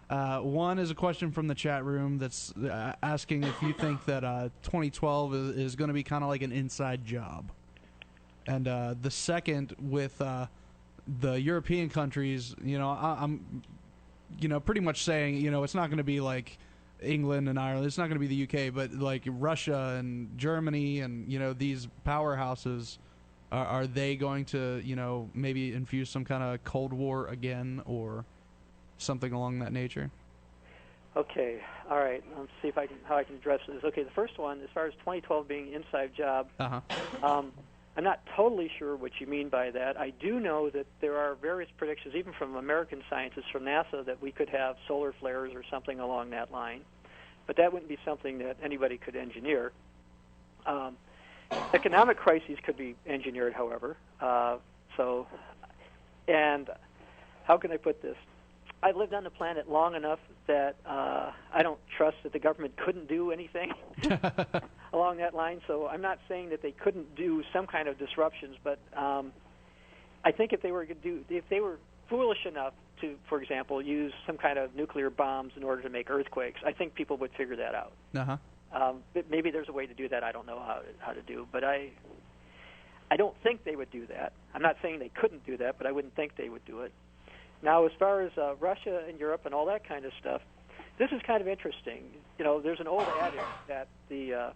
One is a question from the chat room that's asking if you think that 2012 is going to be kind of like an inside job. And the second, with the European countries, I'm pretty much saying, it's not going to be like England and Ireland. It's not going to be the UK, but like Russia and Germany and, these powerhouses, are they going to, maybe infuse some kind of Cold War again or something along that nature? Okay, all right. Let's see how I can address this. Okay, the first one, as far as 2012 being an inside job, I'm not totally sure what you mean by that. I do know that there are various predictions, even from American scientists from NASA, that we could have solar flares or something along that line. But that wouldn't be something that anybody could engineer. Economic crises could be engineered, however. And how can I put this? I've lived on the planet long enough that I don't trust that the government couldn't do anything along that line. So I'm not saying that they couldn't do some kind of disruptions, but I think if they were foolish enough to, for example, use some kind of nuclear bombs in order to make earthquakes, I think people would figure that out. Maybe there's a way to do that I don't know how to do, but I don't think they would do that. I'm not saying they couldn't do that, but I wouldn't think they would do it. Now, as far as Russia and Europe and all that kind of stuff, this is kind of interesting. There's an old adage that the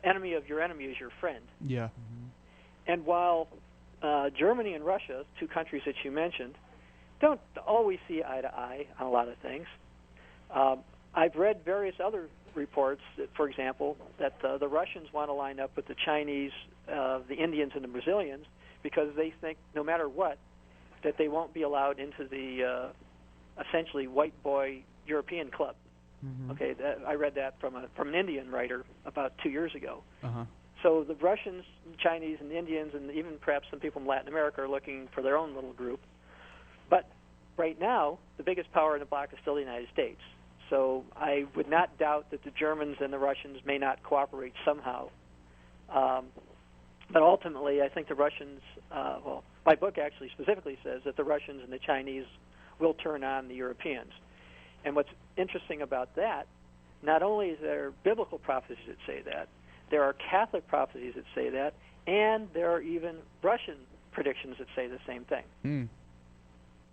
enemy of your enemy is your friend. Yeah. And while Germany and Russia, 2 countries that you mentioned, don't always see eye to eye on a lot of things, I've read various other reports, that, for example, that the Russians want to line up with the Chinese, the Indians, and the Brazilians because they think no matter what, that they won't be allowed into the essentially white boy European club. Mm-hmm. Okay, I read that from an Indian writer about 2 years ago. So the Russians, Chinese, and Indians, and even perhaps some people from Latin America are looking for their own little group. But right now, the biggest power in the bloc is still the United States. So I would not doubt that the Germans and the Russians may not cooperate somehow. But ultimately, I think the Russians, my book actually specifically says that the Russians and the Chinese will turn on the Europeans. And what's interesting about that, not only is there biblical prophecies that say that, there are Catholic prophecies that say that, and there are even Russian predictions that say the same thing. Mm.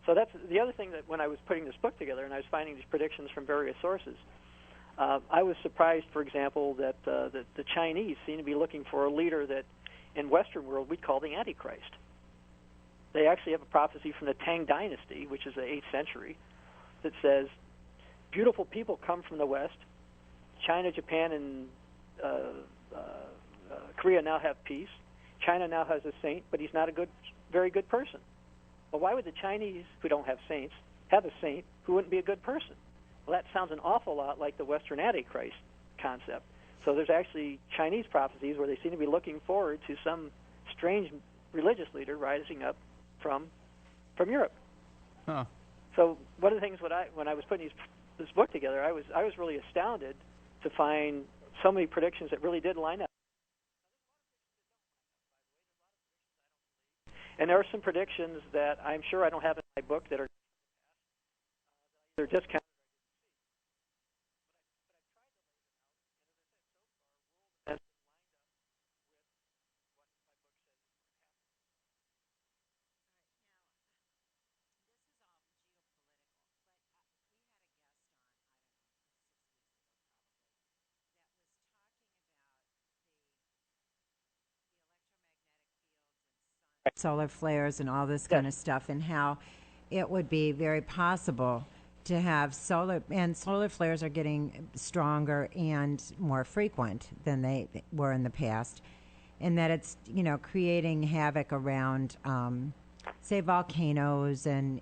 So that's the other thing, that when I was putting this book together and I was finding these predictions from various sources, I was surprised, for example, that the Chinese seem to be looking for a leader that in Western world we'd call the Antichrist. They actually have a prophecy from the Tang Dynasty, which is the 8th century, that says, beautiful people come from the West. China, Japan, and Korea now have peace. China now has a saint, but he's not a very good person. Well, why would the Chinese, who don't have saints, have a saint who wouldn't be a good person? Well, that sounds an awful lot like the Western Antichrist concept. So there's actually Chinese prophecies where they seem to be looking forward to some strange religious leader rising up from Europe. Huh. So one of the things when I was putting this book together, I was really astounded to find so many predictions that really did line up. And there are some predictions that I'm sure I don't have in my book that are they're discounted. Solar flares and all this kind of stuff, and how it would be very possible to have solar flares are getting stronger and more frequent than they were in the past, and that it's creating havoc around say volcanoes and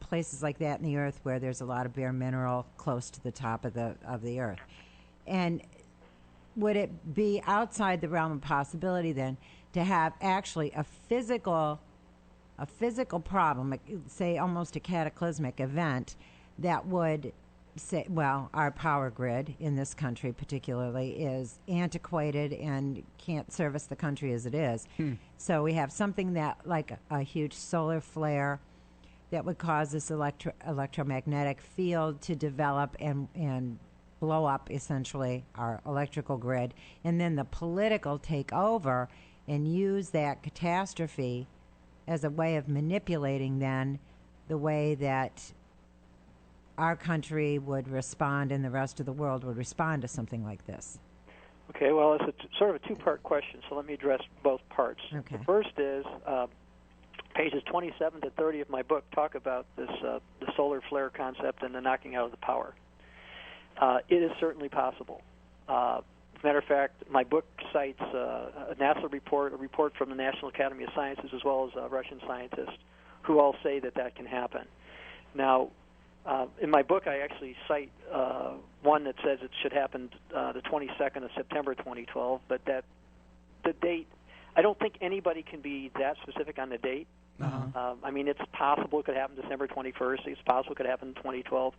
places like that in the earth where there's a lot of bare mineral close to the top of the earth. And would it be outside the realm of possibility then to have actually a physical problem, say almost a cataclysmic event, that would say, well, our power grid in this country particularly is antiquated and can't service the country as it is. So we have something that, like a huge solar flare, that would cause this electromagnetic field to develop and blow up essentially our electrical grid, and then the political take over and use that catastrophe as a way of manipulating then the way that our country would respond and the rest of the world would respond to something like this. Okay, well, it's sort of a two-part question, so let me address both parts. Okay. The first is pages 27 to 30 of my book talk about this the solar flare concept and the knocking out of the power. It is certainly possible. As a matter of fact, my book cites a NASA report, a report from the National Academy of Sciences, as well as Russian scientists, who all say that can happen. Now, in my book, I actually cite one that says it should happen the 22nd of September 2012, but that the date, I don't think anybody can be that specific on the date. I mean, it's possible it could happen December 21st. It's possible it could happen in 2012.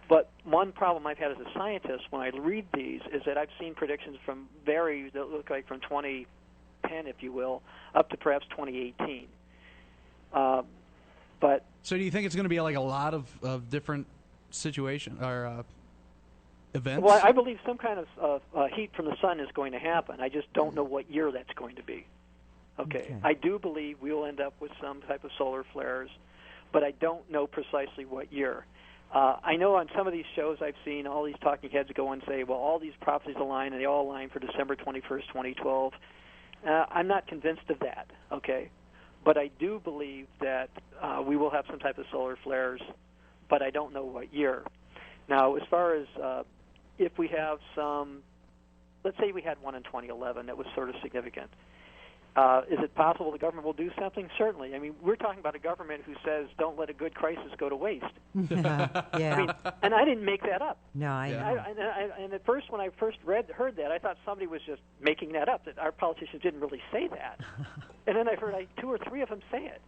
But one problem I've had as a scientist when I read these is that I've seen predictions that look like from 2010, if you will, up to perhaps 2018. But so do you think it's going to be like a lot of different situations or events? Well, I believe some kind of heat from the sun is going to happen. I just don't know what year that's going to be. Okay. I do believe we will end up with some type of solar flares, but I don't know precisely what year. I know on some of these shows I've seen all these talking heads go and say, well, all these prophecies align, and they all align for December 21st, 2012. I'm not convinced of that, okay? But I do believe that we will have some type of solar flares, but I don't know what year. Now, as far as if we have some, let's say we had one in 2011 that was sort of significant. Is it possible the government will do something? Certainly. I mean, we're talking about a government who says don't let a good crisis go to waste. Yeah. I mean, and I didn't make that up. No, I know. And at first, when I first heard that, I thought somebody was just making that up, that our politicians didn't really say that. And then I heard 2 or 3 of them say it.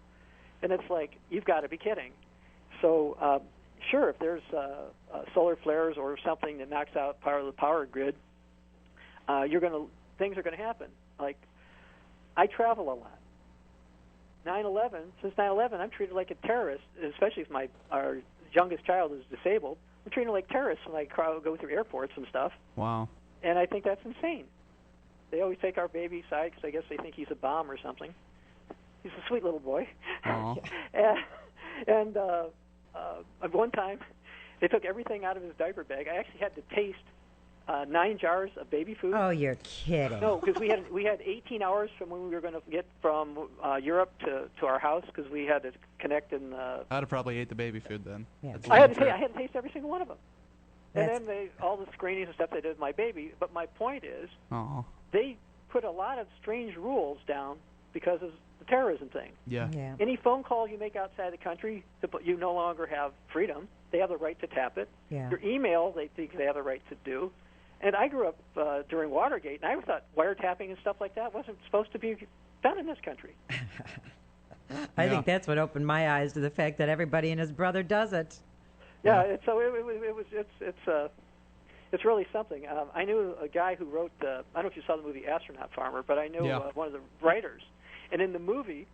And it's like, you've got to be kidding. So sure, if there's solar flares or something that knocks out part of the power grid, things are going to happen. Like, I travel a lot. Since 9/11, I'm treated like a terrorist, especially if our youngest child is disabled. I'm treated like terrorists when I go through airports and stuff. Wow. And I think that's insane. They always take our baby aside because I guess they think he's a bomb or something. He's a sweet little boy. and at one time, they took everything out of his diaper bag. I actually had to taste 9 jars of baby food. Oh, you're kidding. No, because we had 18 hours from when we were going to get from Europe to our house because we had to connect in. I'd have probably ate the baby food then. Yeah. I had to taste every single one of them. And then all the screenings and stuff they did with my baby. But my point is, they put a lot of strange rules down because of the terrorism thing. Yeah. Any phone call you make outside the country, you no longer have freedom. They have the right to tap it. Yeah. Your email, they think they have the right to do. And I grew up during Watergate, and I thought wiretapping and stuff like that wasn't supposed to be done in this country. I think that's what opened my eyes to the fact that everybody and his brother does it. Yeah, so it's really something. I knew a guy who wrote I don't know if you saw the movie Astronaut Farmer, but I know one of the writers. And in the movie,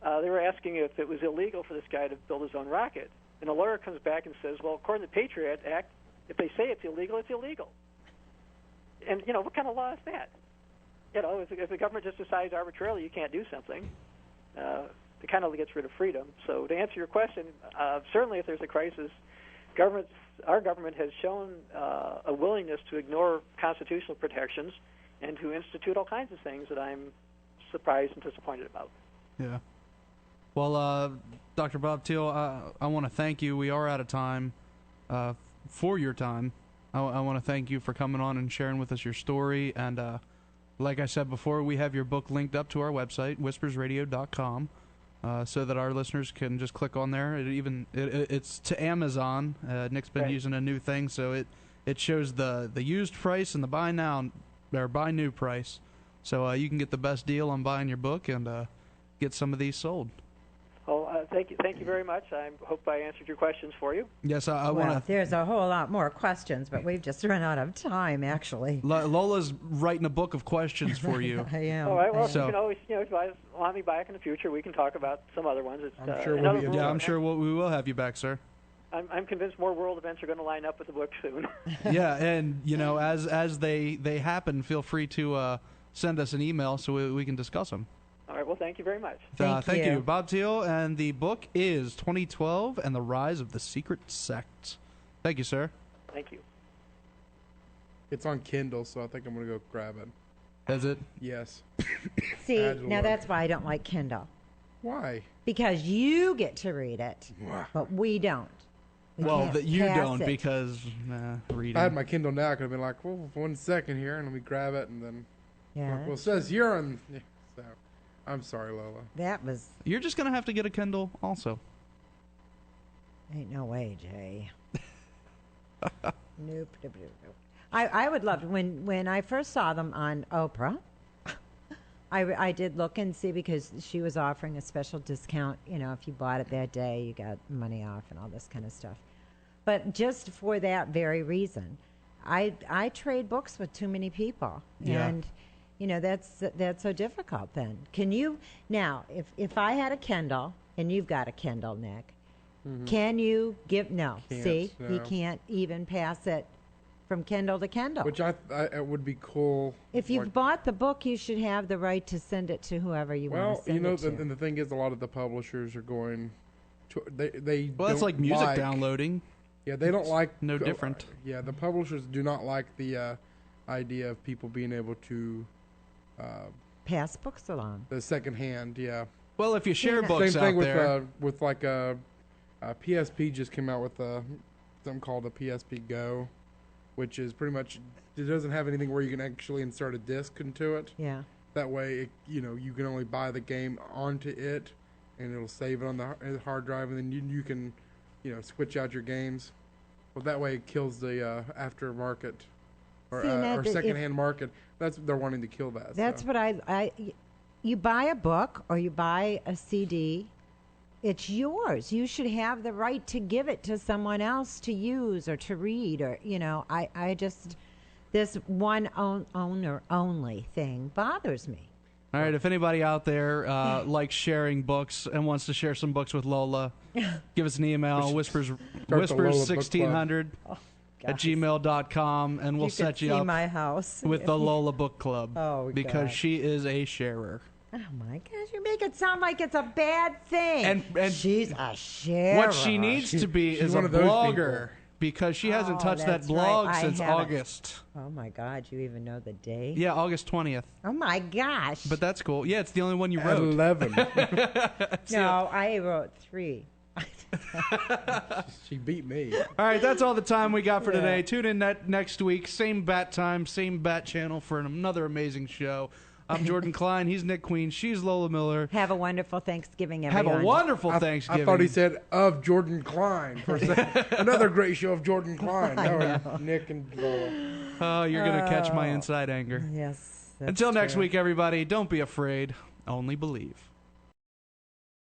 they were asking if it was illegal for this guy to build his own rocket. And the lawyer comes back and says, well, according to the Patriot Act, if they say it's illegal, it's illegal. And, what kind of law is that? If the government just decides arbitrarily you can't do something, it kind of gets rid of freedom. So to answer your question, certainly if there's a crisis, our government has shown a willingness to ignore constitutional protections and to institute all kinds of things that I'm surprised and disappointed about. Yeah. Well, Dr. Bob Thiel, I want to thank you. We are out of time for your time. I want to thank you for coming on and sharing with us your story. And like I said before, we have your book linked up to our website, whispersradio.com, so that our listeners can just click on there. It's to Amazon. Nick's been using a new thing, so it shows the used price and the buy new price. So you can get the best deal on buying your book and get some of these sold. Oh, thank you very much. I hope I answered your questions for you. Yes, I want to. There's a whole lot more questions, but we've just run out of time, actually. Lola's writing a book of questions for you. I am. All right. Well, you can always, if you want me back in the future, we can talk about some other ones. I'm sure we'll be. Yeah, I'm sure we will have you back, sir. I'm convinced more world events are going to line up with the book soon. Yeah, and as they happen, feel free to send us an email so we can discuss them. All right. Well, thank you very much. Thank you, Bob Thiel. And the book is 2012 and the Rise of the Secret Sect. Thank you, sir. Thank you. It's on Kindle, so I think I'm going to go grab it. Is it? Yes. See, now that's why I don't like Kindle. Why? Because you get to read it, but we don't. You don't because reading. I had my Kindle now. I could have been like, well, 1 second here, and let me grab it, and then. Yeah. Well, it says you're on. Yeah, so, I'm sorry, Lola. You're just gonna have to get a Kindle, also. Ain't no way, Jay. Nope. I would love when I first saw them on Oprah. I did look and see because she was offering a special discount. If you bought it that day, you got money off and all this kind of stuff. But just for that very reason, I trade books with too many people, and that's so difficult. Then can you now if I had a Kindle and you've got a Kindle, Nick, can you give he can't even pass it from Kindle to Kindle. Which it would be cool. If you've bought the book, you should have the right to send it to whoever you want to send it to. And the thing is, a lot of the publishers are going to they. Well, that's like music downloading. Yeah, they don't like no different. Yeah, the publishers do not like the idea of people being able to pass books along. The secondhand, yeah. Well, if you share books same thing out there, with like PSP just came out with something called a PSP Go, which is pretty much it doesn't have anything where you can actually insert a disc into it. Yeah. That way, you can only buy the game onto it, and it'll save it on the hard drive, and then you can, switch out your games. Well, that way it kills the aftermarket or secondhand market. They're wanting to kill that. That's what you buy a book or you buy a CD, it's yours. You should have the right to give it to someone else to use or to read, or I just, this one owner only thing bothers me. All right, if anybody out there likes sharing books and wants to share some books with Lola, give us an email, whispers1600 at gmail.com, and we'll set you up my house with the Lola Book Club. Oh, because God. she is a sharer. Oh my gosh, you make it sound like it's a bad thing. And she's a sharer. What she needs to be is a one of those blogger, because she hasn't touched that that's blog right. I since haven't. August. Oh my God, you even know the date? Yeah, August 20th. Oh my gosh. But that's cool. Yeah, it's the only one you At wrote. 11. No, I wrote 3. She beat me. All right, that's all the time we got for Yeah. today. Tune in next week, same bat time, same bat channel for another amazing show. I'm Jordan Klein. He's Nick Queen. She's Lola Miller. Have a wonderful Thanksgiving, everyone. Have a wonderful Thanksgiving. I thought he said of Jordan Klein for a second. Another great show of Jordan Klein. No, Nick and Lola. Oh, you're going to catch my inside anger. Yes. Until next week, everybody, don't be afraid. Only believe.